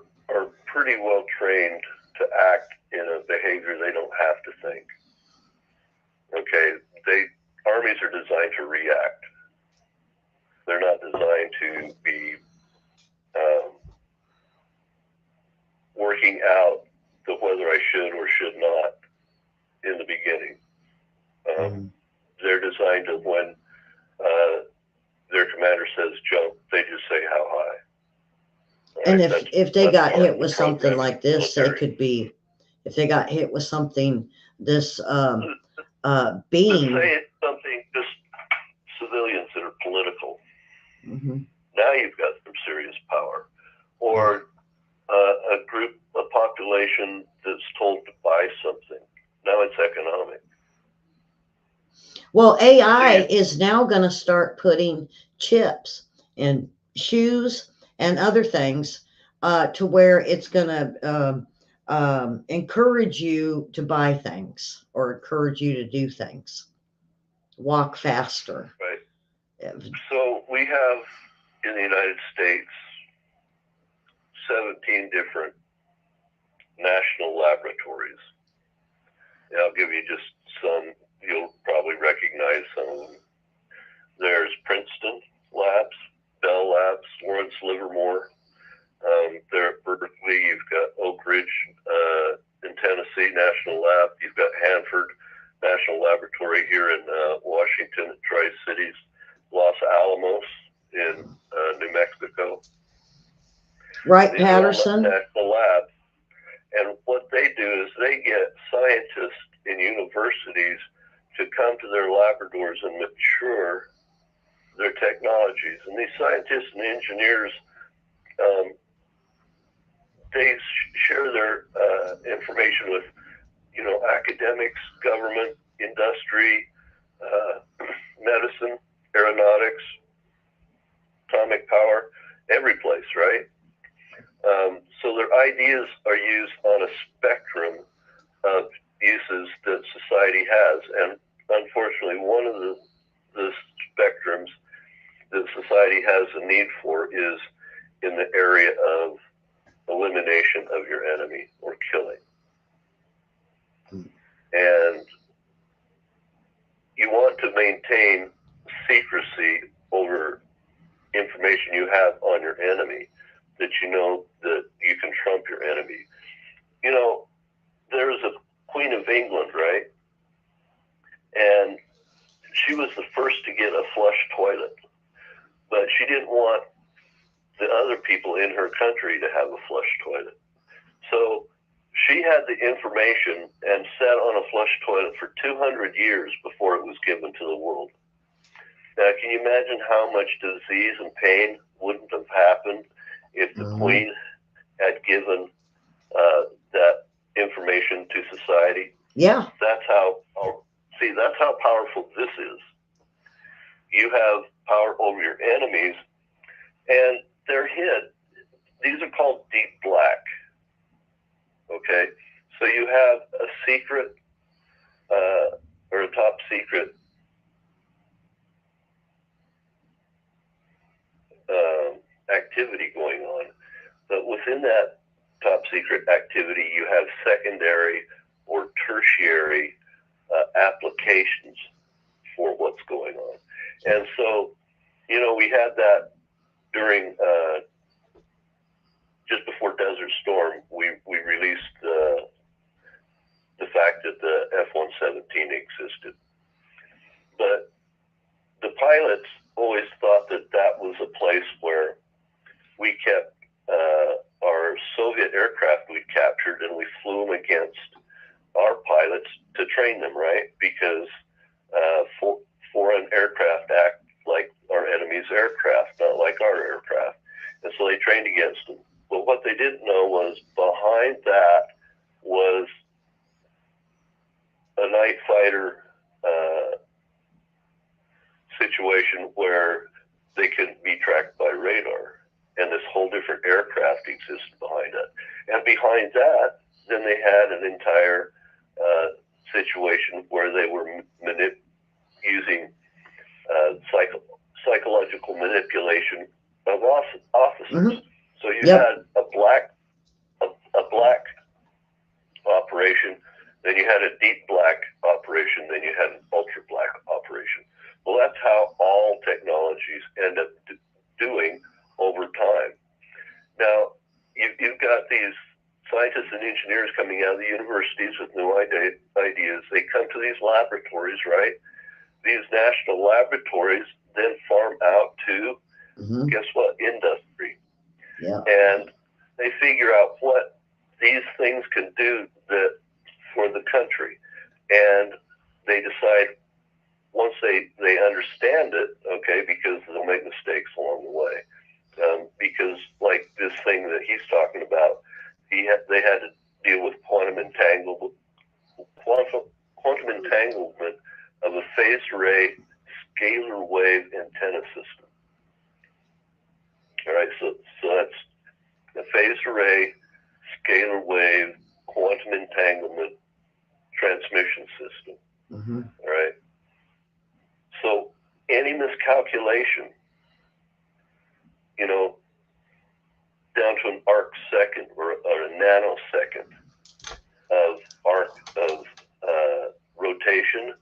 pretty well trained to act in a behavior they don't have to think. Okay, armies are designed to react. They're not designed to be working out whether I should or should not in the beginning. They're designed to, when their commander says jump, they just say how high. And if they got hit with something like this, they could be, if they got hit with something, this beam. Let's say it's something, just civilians that are political. Now you've got some serious power. Or a population that's told to buy something. Now it's economic. Well, AI is now going to start putting chips in shoes and other things to where it's going to encourage you to buy things or encourage you to do things. Walk faster. Right. So we have in the United States 17 different national laboratories. And I'll give you just some. You'll probably recognize some of them. There's Princeton Labs, Bell Labs, Lawrence Livermore. There at Berkeley, you've got Oak Ridge in Tennessee National Lab. You've got Hanford National Laboratory here in Washington at Tri-Cities, Los Alamos in New Mexico. Wright-Patterson. National Labs. And what they do is they get scientists in universities to come to their laboratories and mature their technologies. And these scientists and engineers, they share their information with, academics, government, industry, medicine, aeronautics, atomic power, every place, right? So their ideas are used on a spectrum of uses that society has. And unfortunately, one of the spectrums that society has a need for is in the area of elimination of your enemy or killing. And you want to maintain secrecy over information you have on your enemy, that you know that you can trump your enemy. There was a Queen of England, right? And she was the first to get a flush toilet, but she didn't want the other people in her country to have a flush toilet. So she had the information and sat on a flush toilet for 200 years before it was given to the world. Now, can you imagine how much disease and pain wouldn't have happened if the Queen had given that information to society? Yeah. That's how powerful this is. You have power over your enemies, and they're hid. These are called deep black. Okay? So you have a secret or a top secret activity going on. But within that top secret activity, you have secondary or tertiary applications for what's going on. And so, we had that during, just before Desert Storm, we released the fact that the F-117 existed. But the pilots always thought that that was a place where we kept our Soviet aircraft we captured, and we flew them against our pilots to train them, right? Because foreign aircraft act like our enemy's aircraft, not like our aircraft. And so they trained against them. But what they didn't know was behind that was a night fighter situation where they could be tracked by radar. And this whole different aircraft existed behind it. And behind that, then they had an entire situation where they were using psychological manipulation of officers. Mhm. So you Yep. had a black operation, then you had a deep black operation, then you had an ultra black operation. Well, that's how all technologies end up doing over time. Now, you've got these scientists and engineers coming out of the universities with new ideas. They come to these laboratories, right? These national laboratories then farm out to, Mhm. guess what, industry. Yeah. And they figure out what these things can do for the country. And they decide, once they understand it, okay, because they'll make mistakes along the way. Because like this thing that he's talking about, they had to deal with quantum entanglement of a phased array scalar wave antenna system. All right, so that's a phased array scalar wave quantum entanglement transmission system. Mhm. All right. So any miscalculation, down to an arc second or a nanosecond of arc of rotation,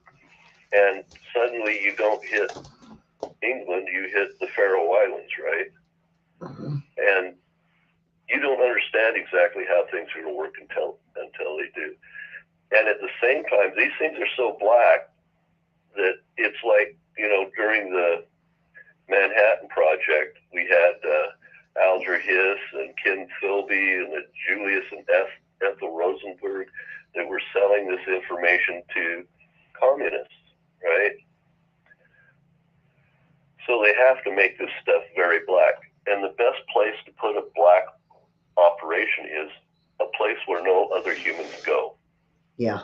and suddenly you don't hit England, you hit the Faroe Islands, right? Mhm. And you don't understand exactly how things are going to work until they do. And at the same time, these things are so black that it's like, during the Manhattan Project, we had Alger Hiss and Ken Philby and Julius and Ethel Rosenberg that were selling this information to communists, right? So they have to make this stuff very black. And the best place to put a black operation is a place where no other humans go. Yeah.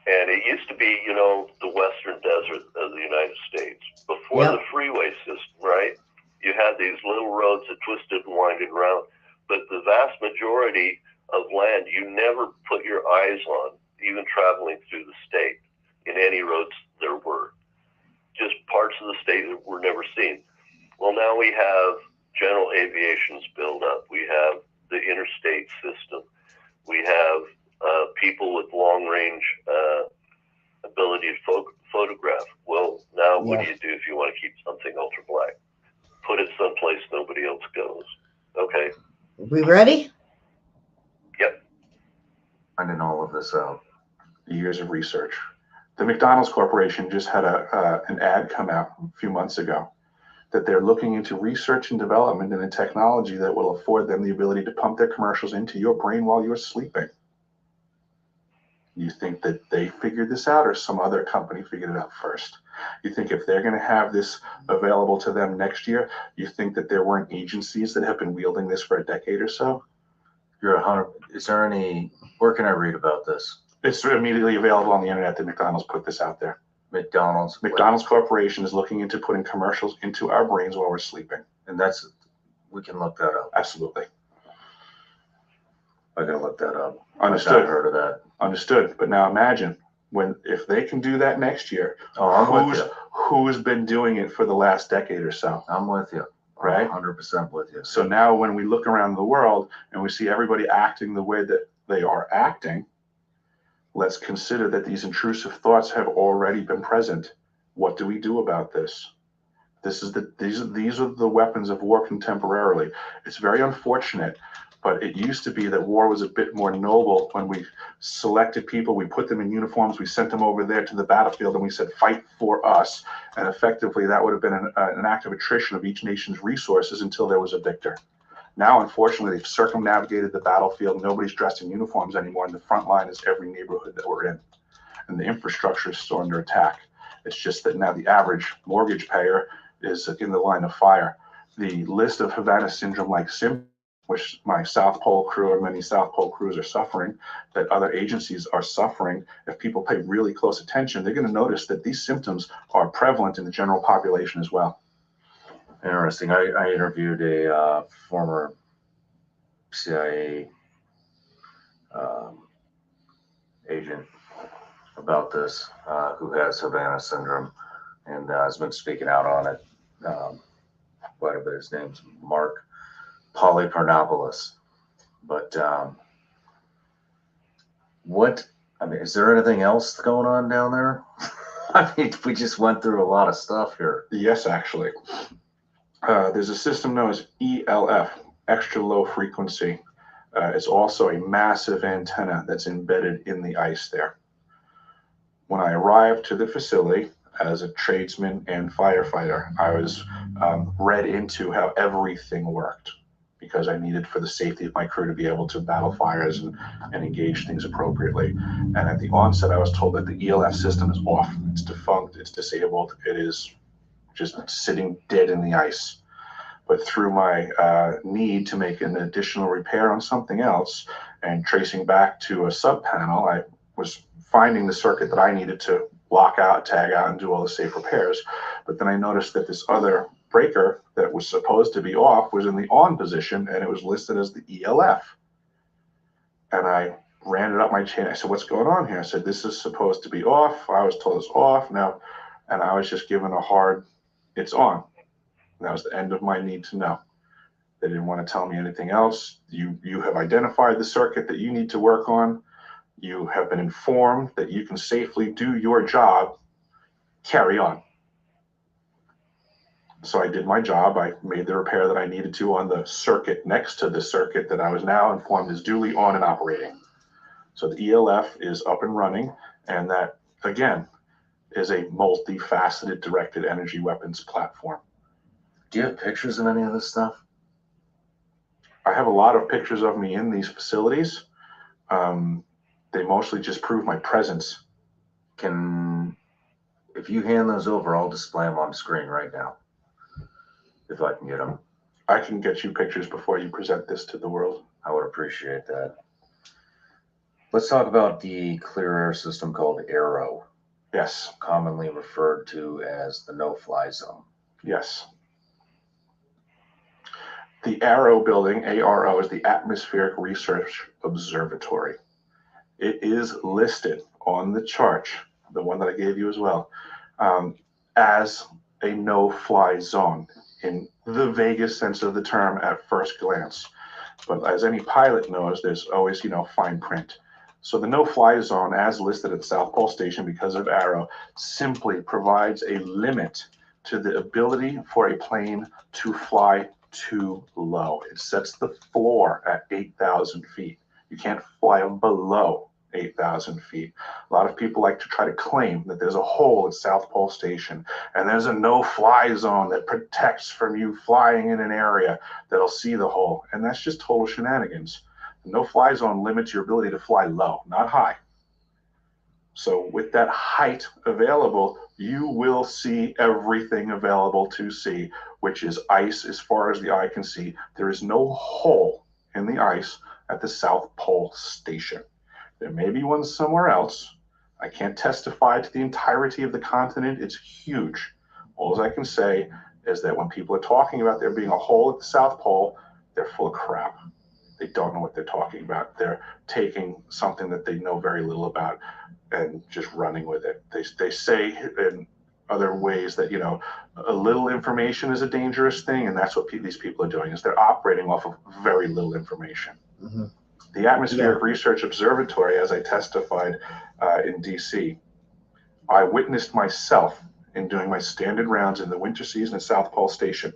And it used to be, the western desert of the United States. Before Yep. the freeway system, right? You had these little roads that twisted and winded around. But the vast majority of land you never put your eyes on, even traveling through the state, in any roads there were. Just parts of the state that were never seen. Well, now we have general aviation's build up. We have the interstate system. We have people with long range ability to photograph. Well, now what do you do if you want to keep something ultra black? Put it someplace nobody else goes. Okay. We ready? Yep. Finding all of this out. Years of research. The McDonald's Corporation just had an ad come out a few months ago that they're looking into research and development in a technology that will afford them the ability to pump their commercials into your brain while you're sleeping. You think that they figured this out or some other company figured it out first? You think if they're going to have this available to them next year, you think that there weren't agencies that have been wielding this for a decade or so? Is there any, where can I read about this? It's immediately available on the internet that McDonald's put this out there. McDonald's Corporation is looking into putting commercials into our brains while we're sleeping. And we can look that up. Absolutely. I gotta look that up. Understood. I've not heard of that. Understood. But now imagine if they can do that next year, I'm with you. who's been doing it for the last decade or so? I'm with you. Right? 100% with you. So now when we look around the world and we see everybody acting the way that they are acting, let's consider that these intrusive thoughts have already been present. What do we do about this? These are the weapons of war contemporarily. It's very unfortunate, but it used to be that war was a bit more noble when we selected people, we put them in uniforms, we sent them over there to the battlefield, and we said, fight for us. And effectively, that would have been an act of attrition of each nation's resources until there was a victor. Now, unfortunately, they've circumnavigated the battlefield. Nobody's dressed in uniforms anymore, and the front line is every neighborhood that we're in. And the infrastructure is still under attack. It's just that now the average mortgage payer is in the line of fire. The list of Havana syndrome-like symptoms, which my South Pole crew or many South Pole crews are suffering, that other agencies are suffering, if people pay really close attention, they're going to notice that these symptoms are prevalent in the general population as well. Interesting. I interviewed a former CIA agent about this, who has Havana syndrome and has been speaking out on it quite a bit. His name's Mark Polyparnopoulos. But is there anything else going on down there? I mean, we just went through a lot of stuff here. Yes, actually. There's a system known as ELF, extra low frequency. It's also a massive antenna that's embedded in the ice there. When I arrived to the facility as a tradesman and firefighter, I was read into how everything worked, because I needed, for the safety of my crew, to be able to battle fires and engage things appropriately. And at the onset, I was told that the ELF system is off. It's defunct. It's disabled. It is just sitting dead in the ice. But through my need to make an additional repair on something else and tracing back to a sub panel, I was finding the circuit that I needed to lock out, tag out, and do all the safe repairs. But then I noticed that this other breaker that was supposed to be off was in the on position, and it was listed as the ELF. And I ran it up my chain. I said, what's going on here? I said, this is supposed to be off. I was told it's off now. And I was just given a hard, it's on. And that was the end of my need to know. They didn't want to tell me anything else. You have identified the circuit that you need to work on. You have been informed that you can safely do your job. Carry on. So I did my job. I made the repair that I needed to on the circuit next to the circuit that I was now informed is duly on and operating. So the ELF is up and running, and that, again, is a multifaceted directed energy weapons platform. Do you have pictures of any of this stuff? I have a lot of pictures of me in these facilities. They mostly just prove my presence. If you hand those over, I'll display them on screen right now, if I can get them. I can get you pictures before you present this to the world. I would appreciate that. Let's talk about the clear air system called ARROW. Yes. Commonly referred to as the no-fly zone. Yes. The ARROW building, ARO, is the Atmospheric Research Observatory. It is listed on the chart, the one that I gave you as well, as a no-fly zone in the vaguest sense of the term at first glance. But as any pilot knows, there's always, fine print. So the no-fly zone, as listed at South Pole Station because of ARROW, simply provides a limit to the ability for a plane to fly too low. It sets the floor at 8,000 feet. You can't fly below 8,000 feet. A lot of people like to try to claim that there's a hole at South Pole Station and there's a no-fly zone that protects from you flying in an area that'll see the hole. And that's just total shenanigans. The no-fly zone limits your ability to fly low, not high. So with that height available, you will see everything available to see, which is ice as far as the eye can see. There is no hole in the ice at the South Pole Station. There may be one somewhere else. I can't testify to the entirety of the continent. It's huge. All I can say is that when people are talking about there being a hole at the South Pole, they're full of crap. They don't know what they're talking about. They're taking something that they know very little about and just running with it. They say in other ways that, a little information is a dangerous thing, and that's what these people are doing, is they're operating off of very little information. Mm-hmm. The Atmospheric Research Observatory, as I testified in DC, I witnessed myself in doing my standard rounds in the winter season at South Pole Station,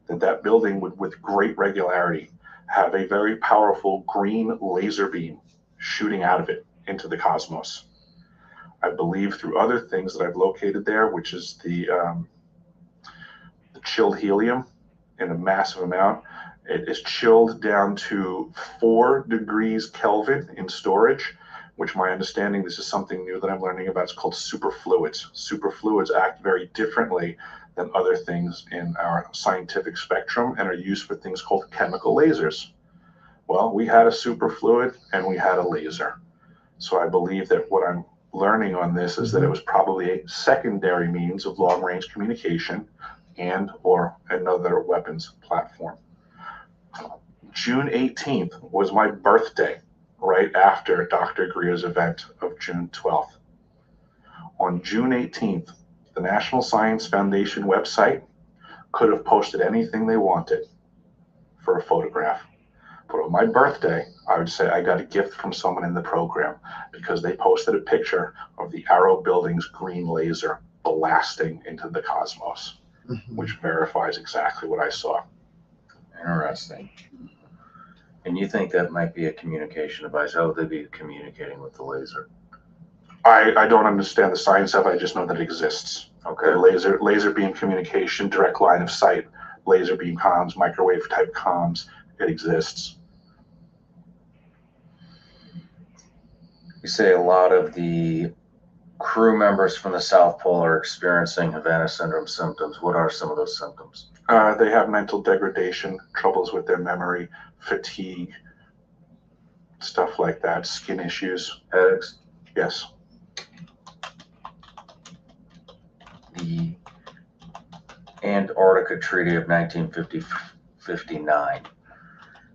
that building would, with great regularity, have a very powerful green laser beam shooting out of it into the cosmos. I believe through other things that I've located there, which is the chilled helium in a massive amount. It is chilled down to 4 degrees Kelvin in storage. which my understanding, this is something new that I'm learning about. It's called superfluids. Superfluids act very differently than other things in our scientific spectrum and are used for things called chemical lasers. Well, we had a superfluid and we had a laser. So I believe that what I'm learning on this is that it was probably a secondary means of long-range communication and or another weapons platform. June 18th was my birthday, right after Dr. Greer's event of June 12th. On June 18th, the National Science Foundation website could have posted anything they wanted for a photograph. But on my birthday, I would say I got a gift from someone in the program because they posted a picture of the Arrow Building's green laser blasting into the cosmos, which verifies exactly what I saw. Interesting. And you think that might be a communication device? How would they be communicating with the laser? I don't understand the science of it. I just know that it exists. Okay. The laser beam communication, direct line of sight, laser beam comms, microwave type comms, it exists. You say a lot of the crew members from the South Pole are experiencing Havana syndrome symptoms. What are some of those symptoms? They have mental degradation, troubles with their memory, fatigue, stuff like that, skin issues. Headaches? Yes. The Antarctica Treaty of 1959,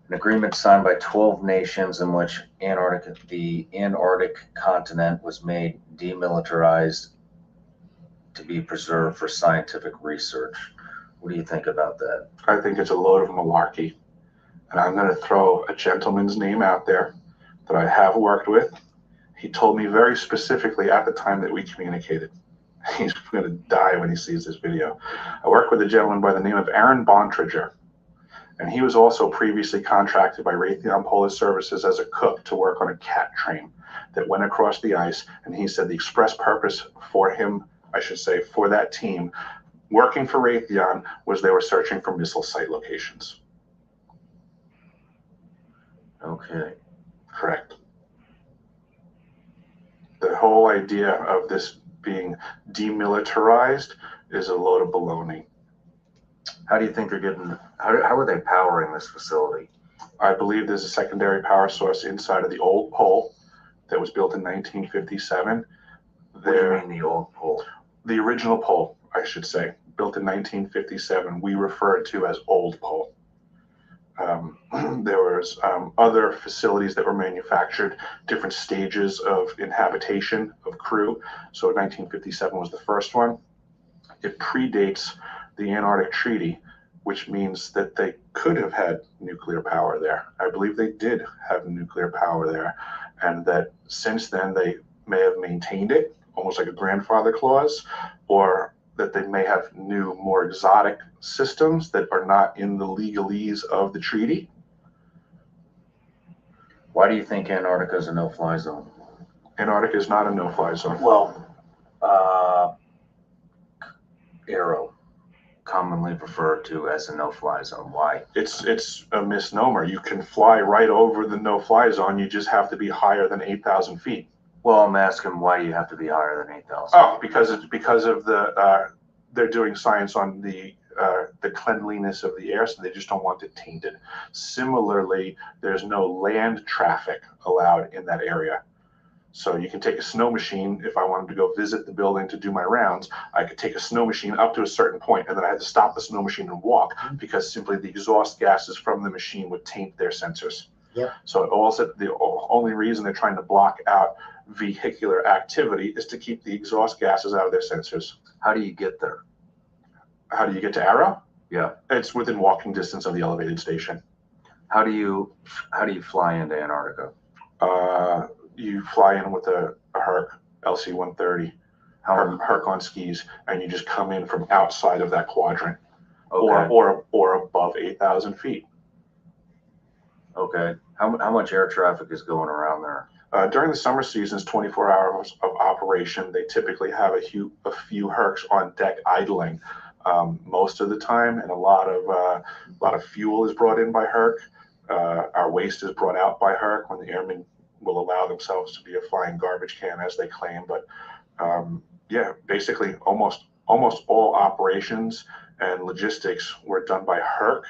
an agreement signed by 12 nations in which the Antarctic continent was made demilitarized to be preserved for scientific research. What do you think about that? I think it's a load of malarkey. And I'm going to throw a gentleman's name out there that I have worked with. He told me very specifically at the time that we communicated. He's going to die when he sees this video. I worked with a gentleman by the name of Aaron Bontrager, and he was also previously contracted by Raytheon Polar Services as a cook to work on a cat train that went across the ice. And he said the express purpose for him, I should say, for that team working for Raytheon was they were searching for missile site locations. Okay. Correct. The whole idea of this being demilitarized is a load of baloney. How do you think they're getting, how are they powering this facility? I believe there's a secondary power source inside of the old pole that was built in 1957. What do you mean the old pole? The original pole, I should say, built in 1957, we refer it to as old pole. There was other facilities that were manufactured, different stages of inhabitation of crew. So 1957 was the first one. It predates the Antarctic Treaty, which means that they could have had nuclear power there. I believe they did have nuclear power there, and that since then they may have maintained it, almost like a grandfather clause, or that they may have new, more exotic systems that are not in the legalese of the treaty. Why do you think Antarctica is a no-fly zone? Antarctica is not a no-fly zone. Well, Arrow, commonly referred to as a no-fly zone. Why? It's a misnomer. You can fly right over the no-fly zone. You just have to be higher than 8,000 feet. Well, I'm asking, why do you have to be higher than 8,000? Oh, because of the they're doing science on the cleanliness of the air, so they just don't want it tainted. Similarly, there's no land traffic allowed in that area. So you can take a snow machine. If I wanted to go visit the building to do my rounds, I could take a snow machine up to a certain point, and then I had to stop the snow machine and walk because simply the exhaust gases from the machine would taint their sensors. Yep. So also the only reason they're trying to block out vehicular activity is to keep the exhaust gases out of their sensors. How do you get there? How do you get to Arrow? Yeah. It's within walking distance of the elevated station. How do you fly into Antarctica? You fly in with a Herc LC-130, Herc on skis, and you just come in from outside of that quadrant, Okay. or above 8,000 feet. Okay. How much air traffic is going around there? During the summer seasons, 24 hours of operation, they typically have a few Hercs on deck idling most of the time, and a lot of fuel is brought in by Herc. Our waste is brought out by Herc when the airmen will allow themselves to be a flying garbage can, as they claim. But yeah, basically almost all operations and logistics were done by Herc.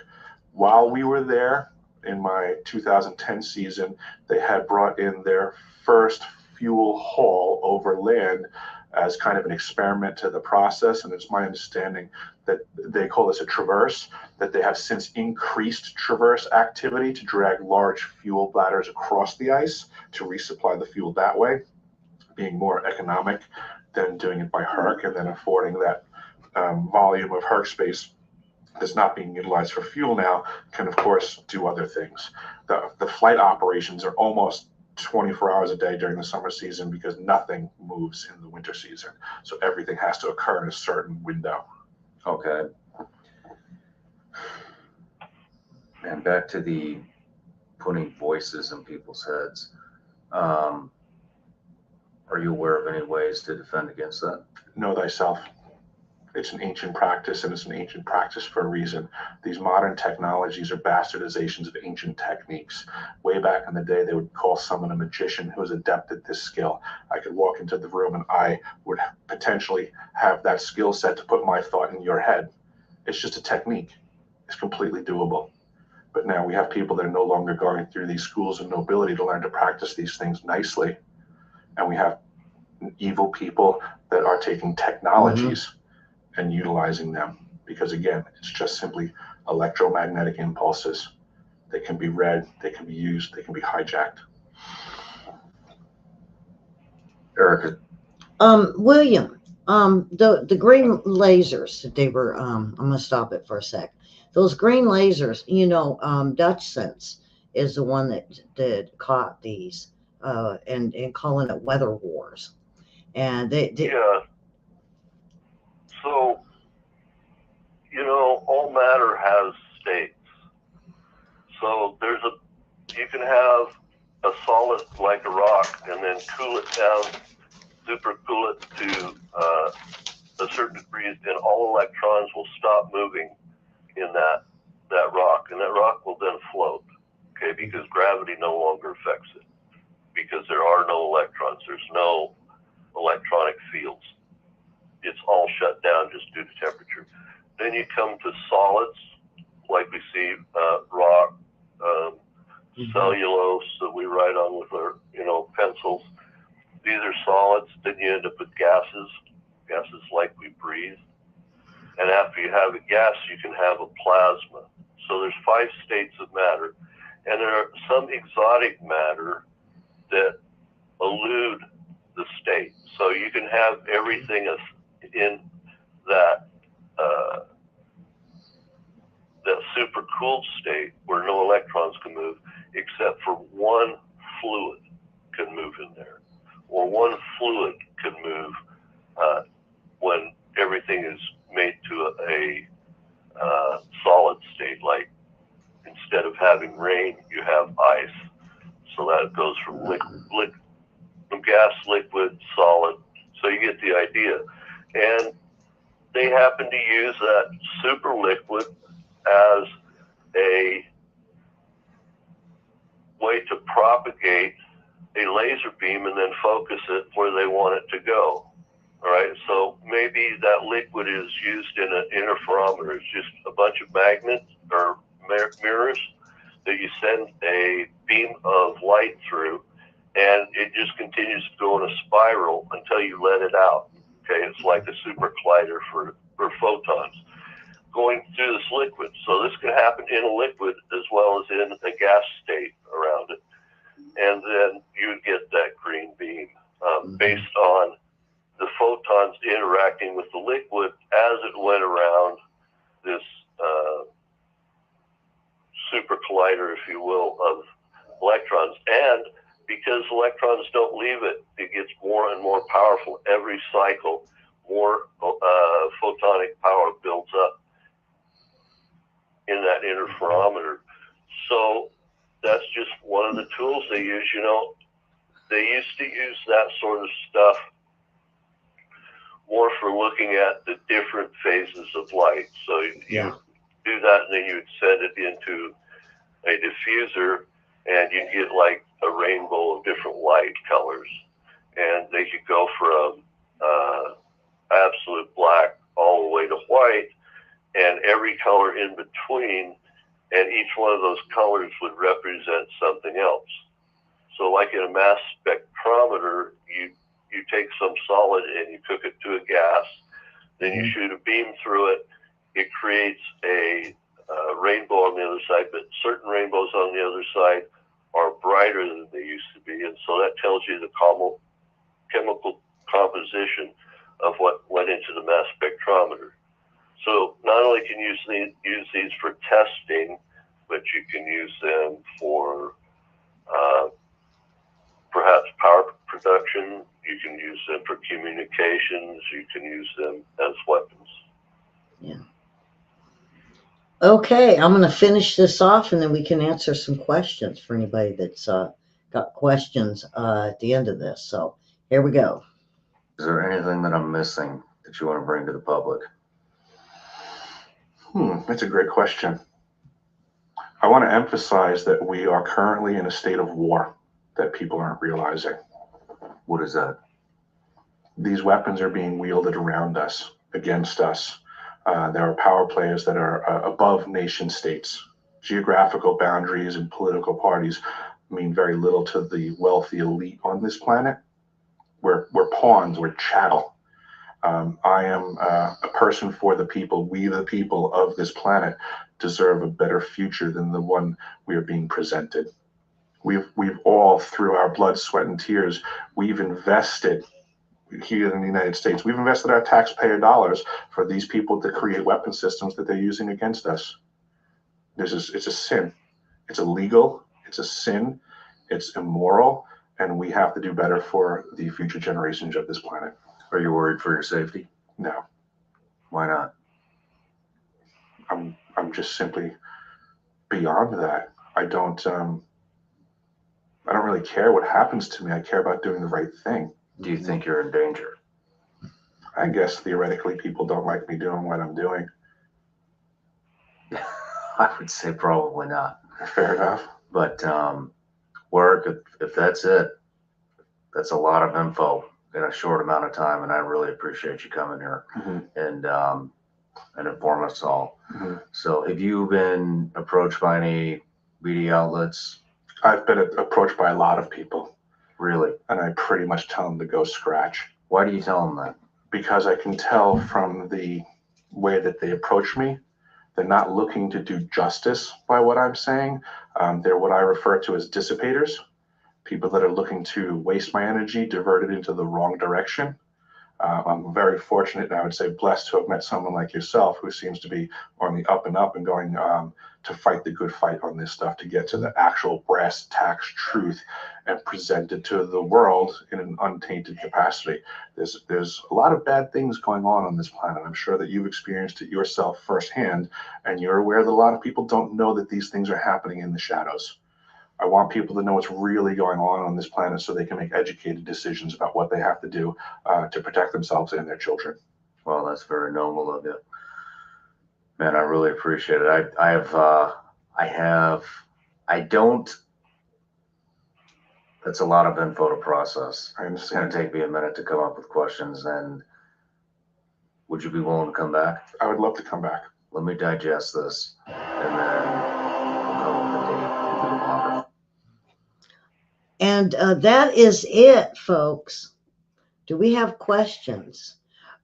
While we were there in my 2010 season, they had brought in their first fuel haul over land as kind of an experiment to the process. And it's my understanding that they call this a traverse, that they have since increased traverse activity to drag large fuel bladders across the ice to resupply the fuel that way, being more economic than doing it by Herc, and then affording that volume of Herc space that's not being utilized for fuel now can, of course, do other things. The flight operations are almost 24 hours a day during the summer season because nothing moves in the winter season. So everything has to occur in a certain window. Okay. And back to the putting voices in people's heads. Are you aware of any ways to defend against that? Know thyself. It's an ancient practice, and it's an ancient practice for a reason. These modern technologies are bastardizations of ancient techniques. Way back in the day, they would call someone a magician who was adept at this skill. I could walk into the room and I would potentially have that skill set to put my thought in your head. It's just a technique. It's completely doable. But now we have people that are no longer going through these schools of nobility to learn to practice these things nicely. And we have evil people that are taking technologies and utilizing them, because again, it's just simply electromagnetic impulses. They can be read, they can be used, they can be hijacked. Erica. William, the green lasers that they were, I'm going to stop it for a sec. Those green lasers, Dutch Sense is the one that caught these and calling it weather wars. And yeah. So, all matter has states. So you can have a solid like a rock and then cool it down, super cool it to a certain degree, and all electrons will stop moving in that rock, and that rock will then float, okay, because gravity no longer affects it, because there are no electrons, there's no electronic fields. It's all shut down just due to temperature. Then you come to solids, like we see rock, cellulose that we write on with our, pencils. These are solids. Then you end up with gases like we breathe. And after you have a gas, you can have a plasma. So there's 5 states of matter. And there are some exotic matter that elude the state. So you can have everything in that super cooled state where no electrons can move, except for one fluid can move in there, or one fluid can move when everything is made to a solid state. Like instead of having rain, you have ice. So that goes from from gas, liquid, solid. So you get the idea. And they happen to use that super liquid as a way to propagate a laser beam and then focus it where they want it to go. All right, so maybe that liquid is used in an interferometer. It's just a bunch of magnets or mirrors that you send a beam of light through, and it just continues to go in a spiral until you let it out. Okay, it's like a super collider for photons going through this liquid. So this can happen in a liquid as well as in a gas state around it. And then you would get that green beam based on the photons interacting with the liquid as it went around this super collider, if you will, of electrons. And because electrons don't leave it, it gets more and more powerful every cycle. More photonic power builds up in that interferometer. So that's just one of the tools they use. They used to use that sort of stuff more for looking at the different phases of light. So you do that, and then you would send it into a diffuser, and you'd get like a rainbow of different light colors, and they could go from absolute black all the way to white, and every color in between, and each one of those colors would represent something else. So like in a mass spectrometer, you take some solid and you cook it to a gas, then you shoot a beam through it, it creates a rainbow on the other side, but certain rainbows on the other side are brighter than they used to be, and so that tells you the chemical composition of what went into the mass spectrometer. So not only can you use these for testing, but you can use them for perhaps power production. You can use them for communications. You can use them as weapons. Yeah. Okay, I'm going to finish this off, and then we can answer some questions for anybody that's got questions at the end of this. So here we go. Is there anything that I'm missing that you want to bring to the public? That's a great question. I want to emphasize that we are currently in a state of war that people aren't realizing. What is that? These weapons are being wielded around us, against us. There are power players that are above nation states. Geographical boundaries and political parties mean very little to the wealthy elite on this planet. We're pawns, we're chattel. I am a person for the people. We, the people of this planet, deserve a better future than the one we are being presented. We've all, through our blood, sweat, and tears, we've invested here in the United States. We've invested our taxpayer dollars for these people to create weapon systems that they're using against us. It's a sin. It's illegal. It's a sin. It's immoral, and we have to do better for the future generations of this planet. Are you worried for your safety? No. Why not? I'm just simply beyond that. I don't really care what happens to me. I care about doing the right thing. Do you think you're in danger? I guess theoretically people don't like me doing what I'm doing. I would say probably not. Fair enough. But work, if that's it, that's a lot of info in a short amount of time, and I really appreciate you coming here and inform us all. So have you been approached by any media outlets? I've been approached by a lot of people. Really? And I pretty much tell them to go scratch. Why do you tell them that? Because I can tell from the way that they approach me, they're not looking to do justice by what I'm saying. They're what I refer to as dissipators, people that are looking to waste my energy, divert it into the wrong direction. I'm very fortunate, and I would say blessed, to have met someone like yourself who seems to be on the up and up and going to fight the good fight on this stuff, to get to the actual brass tacks truth and present it to the world in an untainted capacity. There's a lot of bad things going on this planet. I'm sure that you've experienced it yourself firsthand, and you're aware that a lot of people don't know that these things are happening in the shadows. I want people to know what's really going on this planet so they can make educated decisions about what they have to do to protect themselves and their children. Well, that's very noble of you. Man, I really appreciate it. That's a lot of info to process. It's going to take me a minute to come up with questions. And would you be willing to come back? I would love to come back. Let me digest this, and then we'll come up with a date and do longer. And that is it, folks. Do we have questions?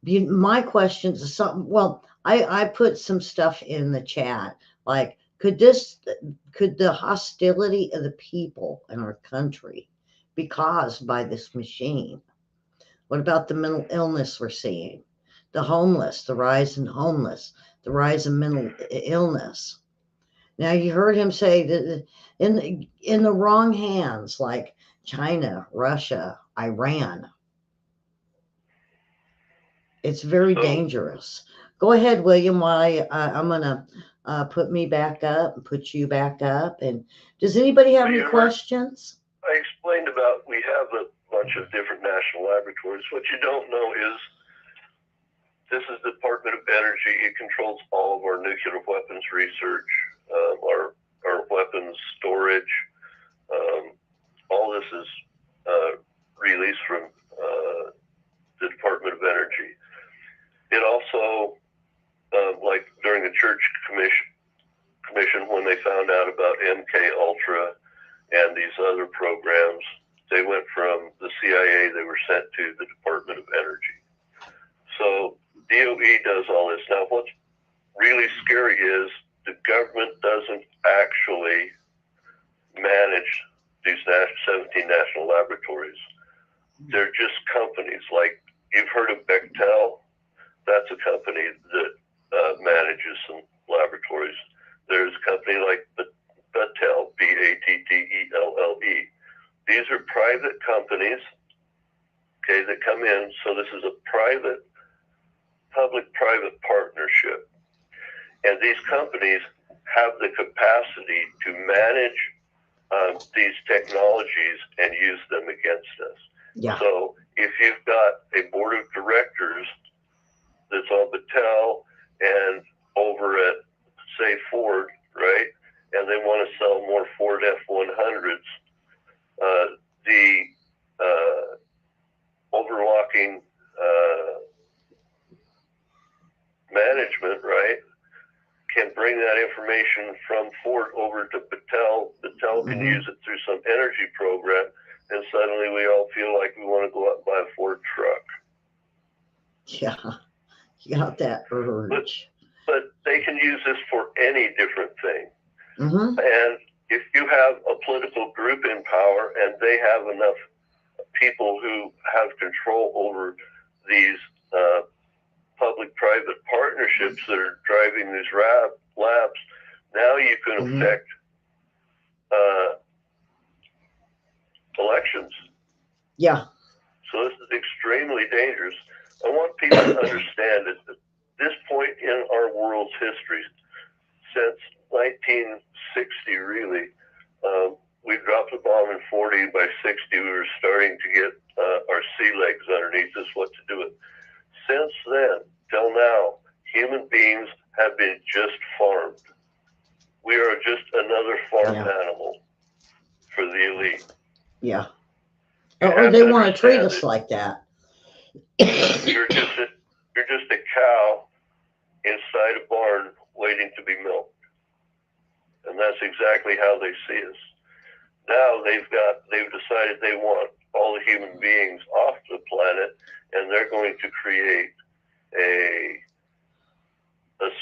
My questions are something. Well, I put some stuff in the chat, like could the hostility of the people in our country be caused by this machine? What about the mental illness we're seeing? The homeless, the rise in homeless, the rise in mental illness. Now, you heard him say that in the wrong hands, like China, Russia, Iran, it's very dangerous. Go ahead, William, while I'm going to put me back up and put you back up. And does anybody have any questions? I explained about we have a bunch of different national laboratories. What you don't know is this is the Department of Energy. It controls all of our nuclear weapons research, our weapons storage. all this is released from the Department of Energy. It also, like during the Church Commission, when they found out about MK Ultra and these other programs, they went from the CIA, they were sent to the Department of Energy. So DOE does all this. Now, what's really scary is the government doesn't actually manage these 17 national laboratories. They're just companies. Like, you've heard of Bechtel? That's a company that manages some laboratories. There's a company like Battelle, Battelle. These are private companies, okay, that come in. So this is a public-private partnership. And these companies have the capacity to manage these technologies and use them against us. Yeah. So if you've got a board of directors that's on Battelle and over at, say, Ford, right, and they want to sell more Ford F-100s, the overlooking management, right, can bring that information from Ford over to Battelle. Battelle can use it through some energy program, and suddenly we all feel like we want to go out and buy a Ford truck. Yeah, you got that urge. But they can use this for any different thing. Mm-hmm. And if you have a political group in power and they have enough people who have control over these public-private partnerships that are driving these labs, now you can affect elections. Yeah. So this is extremely dangerous. I want people to understand that at this point in our world's history, since 1960, really, we dropped a bomb in 40. By 60, we were starting to get our sea legs underneath us, what to do with. Since then, till now, human beings have been just farmed. We are just another farm animal for the elite. Yeah. Or they want to treat us like that. You're just a cow inside a barn waiting to be milked. And that's exactly how they see us. Now they've decided they want all the human beings off the planet, and they're going to create a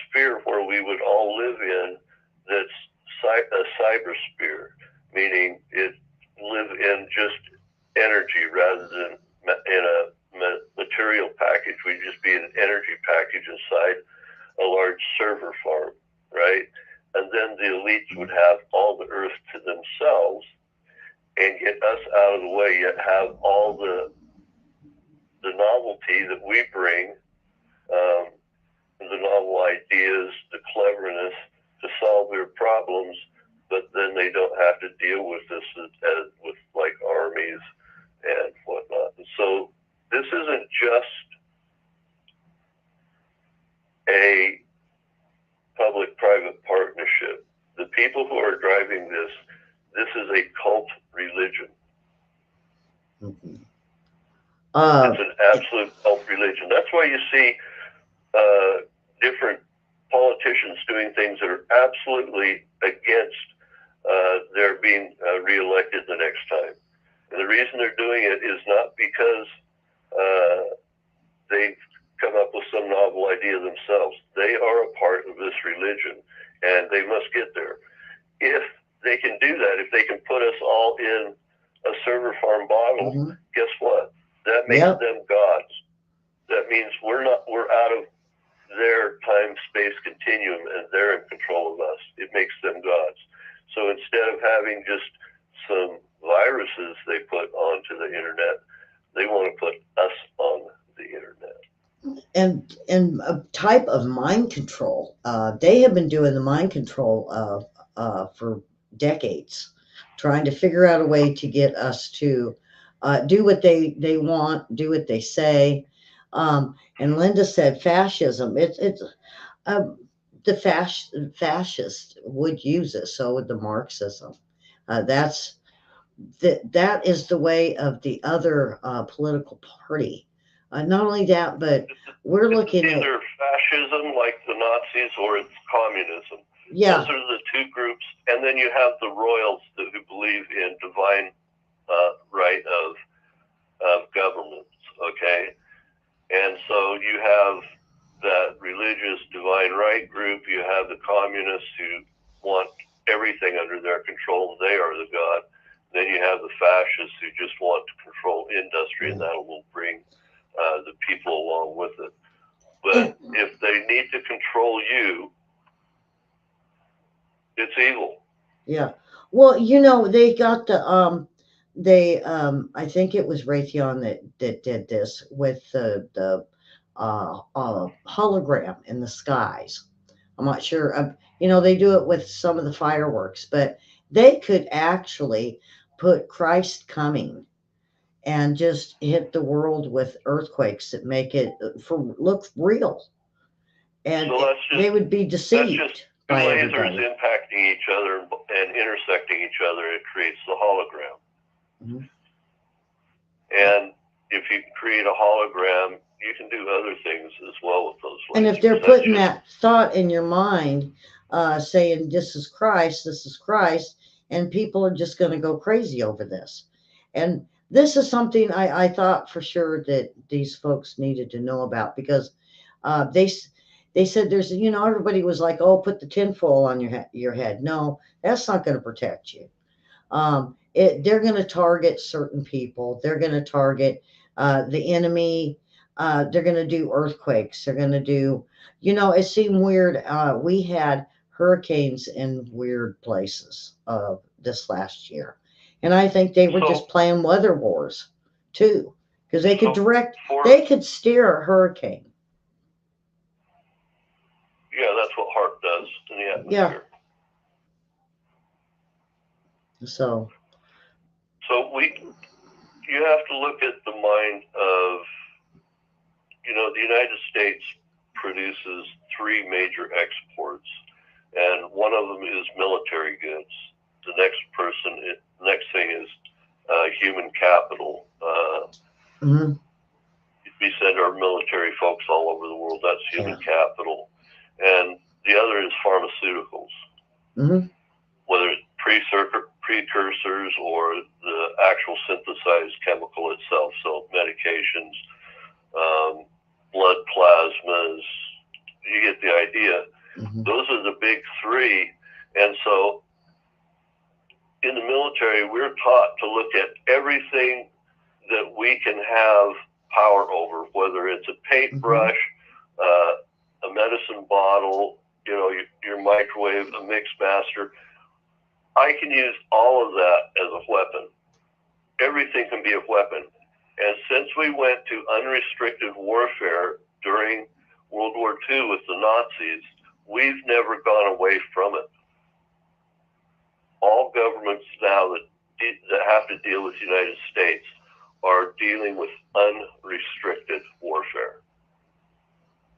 sphere where we would all live in that's a cybersphere, meaning it live in just energy rather than in a material package. We'd just be an energy package inside a large server farm, right? And then the elites would have all the earth to themselves and get us out of the way, yet have all the novelty that we bring, the novel ideas, the cleverness to solve their problems, but then they don't have to deal with this with like armies and whatnot. And so this isn't just a public-private partnership. The people who are driving this is a cult religion. Mm-hmm. It's an absolute cult religion. That's why you see different politicians doing things that are absolutely against their being reelected the next time. And the reason they're doing it is not because they've come up with some novel idea themselves. They are a part of this religion, and they must get there. If they can do that, if they can put us all in a server farm bottle, guess what? That makes them gods. That means we're out of their time-space continuum, and they're in control of us. It makes them gods. So instead of having just some viruses they put onto the internet, they want to put us on the internet. And a type of mind control. They have been doing the mind control for decades, trying to figure out a way to get us to do what they want, do what they say. And Linda said fascism. It's the fascist would use it. So would the Marxism. That's that is the way of the other political party. Not only that, but we're It's looking at, either fascism like the Nazis or it's communism. yeah, Those are the two groups. And then you have the royals who believe in divine right of governments, okay? And so you have that religious divine right group. You have the communists who want everything under their control. They are the god. Then you have the fascists who just want to control industry, and that will bring the people along with it. But if they need to control you, it's evil. yeah. Well, you know, they got I think it was Raytheon that did this with the hologram in the skies. I'm not sure. You know, they do it with some of the fireworks, but they could actually put Christ coming and just hit the world with earthquakes that make it look real, and So they would be that's just deceived two by lasers everybody. impacting each other and intersecting each other. It creates the hologram. Mhm. And if you create a hologram, you can do other things as well with those lasers. And if they're That's putting just, that thought in your mind, saying this is Christ, and people are just going to go crazy over this. And this is something I thought for sure that these folks needed to know about, because uh, they s- they said there's, you know, everybody was like, oh, put the tinfoil on your head. No, that's not going to protect you. They're going to target certain people. They're going to target the enemy. They're going to do earthquakes. They're going to do, you know, it seemed weird. We had hurricanes in weird places this last year. And I think they were so, just playing weather wars too, because they could for, they could steer a hurricane. yeah, that's what HARP does in the Yeah. atmosphere. So, So you have to look at the mind of, you know, the United States produces three major exports, and one of them is military goods. The next thing is human capital. mhm, We send our military folks all over the world. That's human capital. And the other is pharmaceuticals, mhm, whether it's precursors or the actual synthesized chemical itself. So medications, blood plasmas, you get the idea. mhm, Those are the big three. And so in the military, we're taught to look at everything that we can have power over, whether it's a paintbrush, a medicine bottle, you know, your microwave, a mix master. I can use all of that as a weapon. Everything can be a weapon. And since we went to unrestricted warfare during World War II with the Nazis, we've never gone away from it. All governments now that have to deal with the United States are dealing with unrestricted warfare.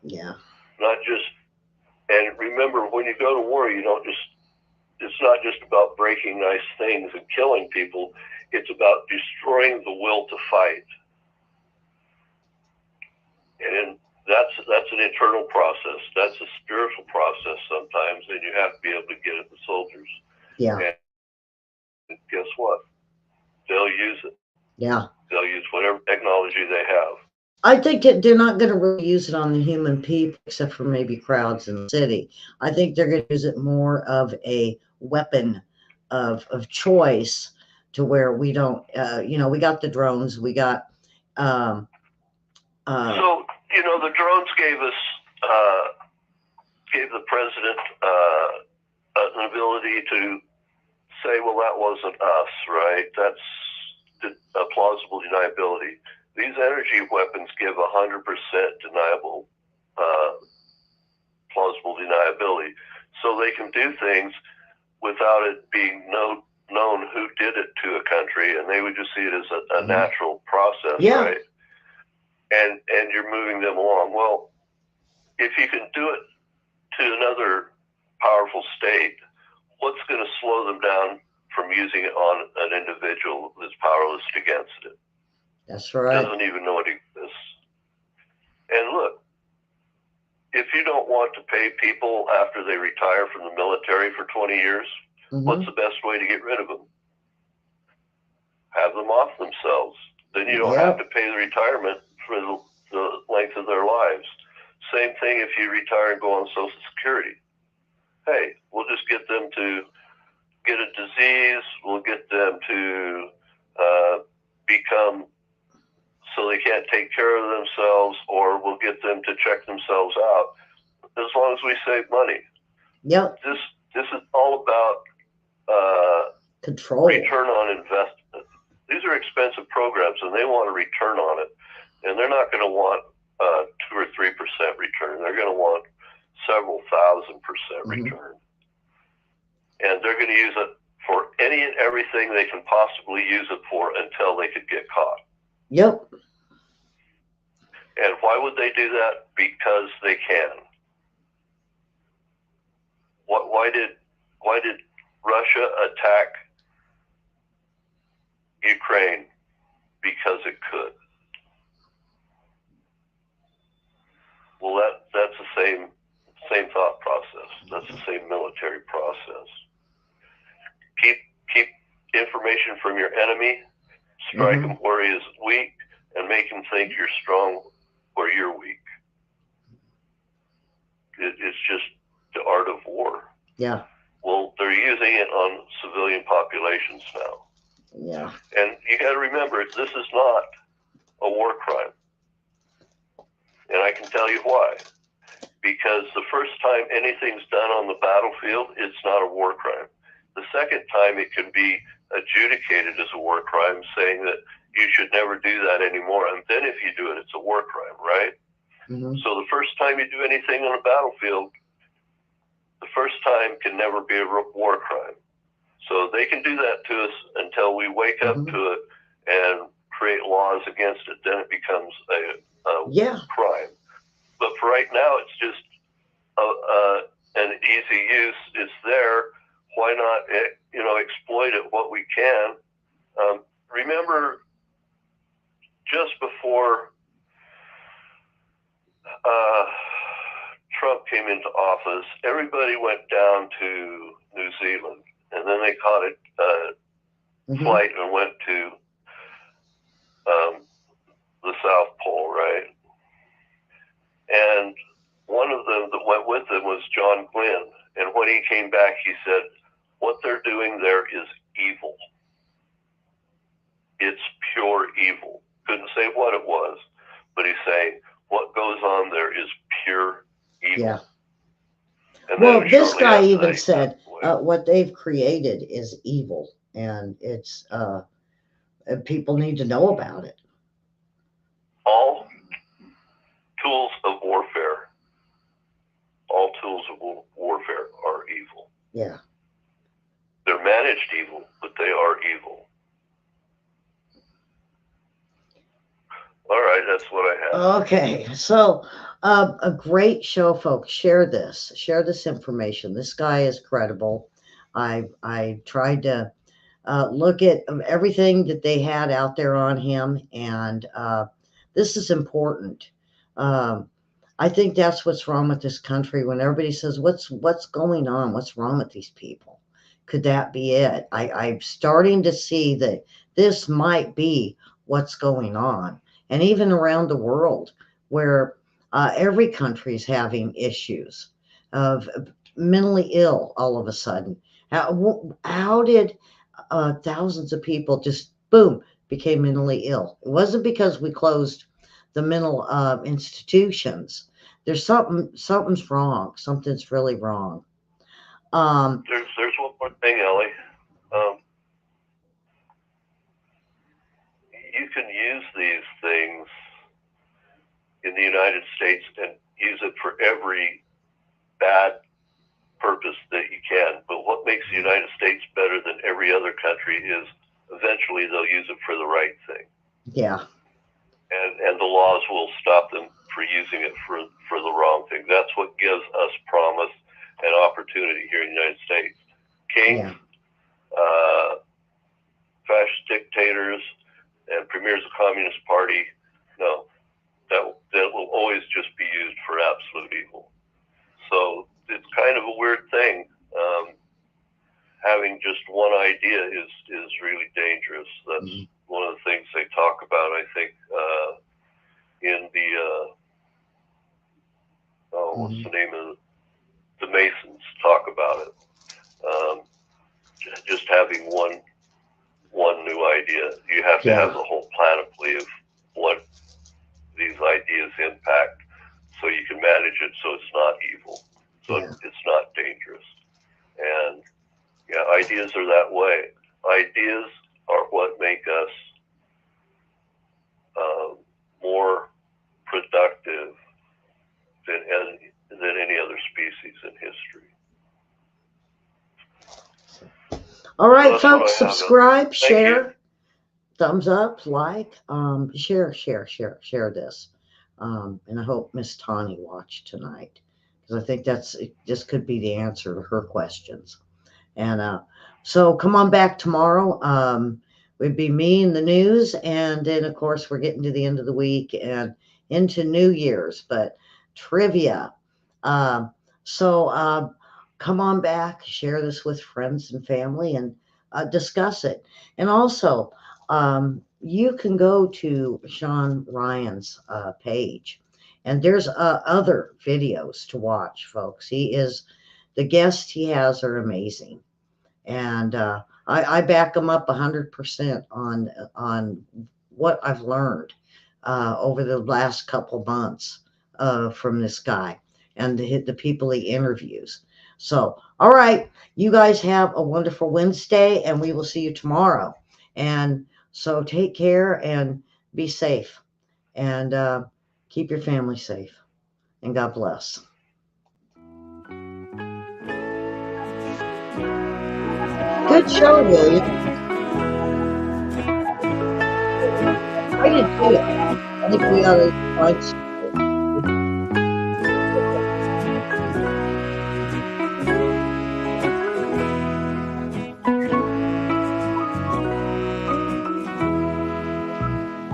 yeah, Not just, and remember, when you go to war, you don't just, it's not just about breaking nice things and killing people. It's about destroying the will to fight. And that's an internal process. That's a spiritual process sometimes, and you have to be able to get at the soldiers. yeah, And guess what? They'll use it. yeah. They'll use whatever technology they have. I think they're not going to really use it on the human people, except for maybe crowds in the city. I think they're going to use it more of a weapon of choice, to where we don't, you know, we got the drones, we got, um, So, you know, the drones gave the president an ability to say, well, that wasn't us, right? That's a plausible deniability. These energy weapons give 100% deniable, plausible deniability. So they can do things without it being known who did it to a country, and they would just see it as a natural process, yeah, right? And you're moving them along. Well, if you can do it to another powerful state, what's going to slow them down from using it on an individual that's powerless against it. That's right. Doesn't even know it exists. And look, if you don't want to pay people after they retire from the military for 20 years, what's the best way to get rid of them? Have them off themselves. Then you don't have to pay the retirement for the length of their lives. Same thing if you retire and go on Social Security. Hey, we'll just get them to get a disease. We'll get them to become so they can't take care of themselves, or we'll get them to check themselves out. As long as we save money. Yep. This is all about control. Return on investment. These are expensive programs, and they want a return on it, and they're not going to want 2 or 3% return. They're going to want several thousand % return, and they're going to use it for any and everything they can possibly use it for until they could get caught. Yep. And why would they do that? Because they can. Why did Russia attack Ukraine? Because it could. Well, that's the same thought process. That's the same military process. Keep information from your enemy, strike him where he is weak, and make him think you're strong where you're weak. It's just the art of war. Yeah. Well, they're using it on civilian populations now. Yeah. And you got to remember, this is not a war crime. And I can tell you why. Because the first time anything's done on the battlefield, it's not a war crime. The second time it can be adjudicated as a war crime, saying that you should never do that anymore. And then if you do it, it's a war crime, right? So the first time you do anything on a battlefield, the first time can never be a war crime. So they can do that to us until we wake up to it and create laws against it. Then it becomes a crime. But for right now, it's just an easy use. It's there. Why not, exploit it what we can? Remember, just before Trump came into office, everybody went down to New Zealand, and then they caught a flight and went to the South Pole, right? And one of them that went with them was John Glenn. And when he came back, he said, what they're doing there is evil. It's pure evil. Couldn't say what it was, but he's saying what goes on there is pure evil. Yeah. And well, this guy even said what they've created is evil, and it's people need to know about it. All tools of warfare, all tools of warfare are evil. Yeah. They're managed evil, but they are evil. All right, that's what I have. Okay, so a great show, folks. Share this information. This guy is credible. I tried to look at everything that they had out there on him, and this is important. I think that's what's wrong with this country. When everybody says, "What's going on? What's wrong with these people?" Could that be it? I'm starting to see that this might be what's going on. And even around the world, where every country is having issues of mentally ill all of a sudden. How did thousands of people just, boom, became mentally ill? It wasn't because we closed the mental institutions. There's something's wrong. Something's really wrong. There's one more thing, Ellie. You can use these things in the United States and use it for every bad purpose that you can. But what makes the United States better than every other country is eventually they'll use it for the right thing. Yeah. And the laws will stop them for using it for the wrong thing. That's what gives us promise and opportunity here in the United States. Kings, fascist dictators and premiers of the Communist Party. No, that will always just be used for absolute evil. So it's kind of a weird thing. Having just one idea is really dangerous. That's one of the things they talk about, I think, in the what's the name of it? The Masons talk about it. Just having one new idea. You have to have the whole panoply of what these ideas impact, so you can manage it so it's not evil, so it's not dangerous. And ideas are that way. Ideas are what make us more productive than any other species in history. All right, folks, subscribe, share, thumbs up, like, share this. And I hope Miss Tawny watched tonight, because I think this could be the answer to her questions. And so come on back tomorrow. It'd be me and the news, and then of course we're getting to the end of the week and into New Year's, but trivia. So come on back, share this with friends and family, and discuss it. And also, you can go to Shawn Ryan's page, and there's other videos to watch, folks. The guests he has are amazing, and I back him up 100% on what I've learned over the last couple months from this guy and the people he interviews. So, all right, you guys have a wonderful Wednesday, and we will see you tomorrow. And so take care and be safe, and keep your family safe, and God bless. Good show, William. I did too. I think we ought to find some.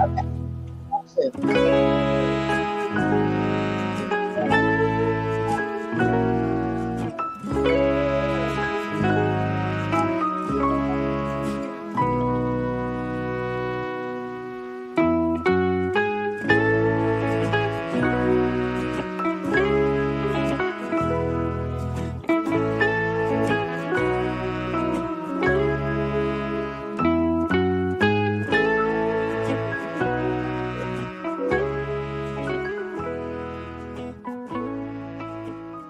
Okay. That's it.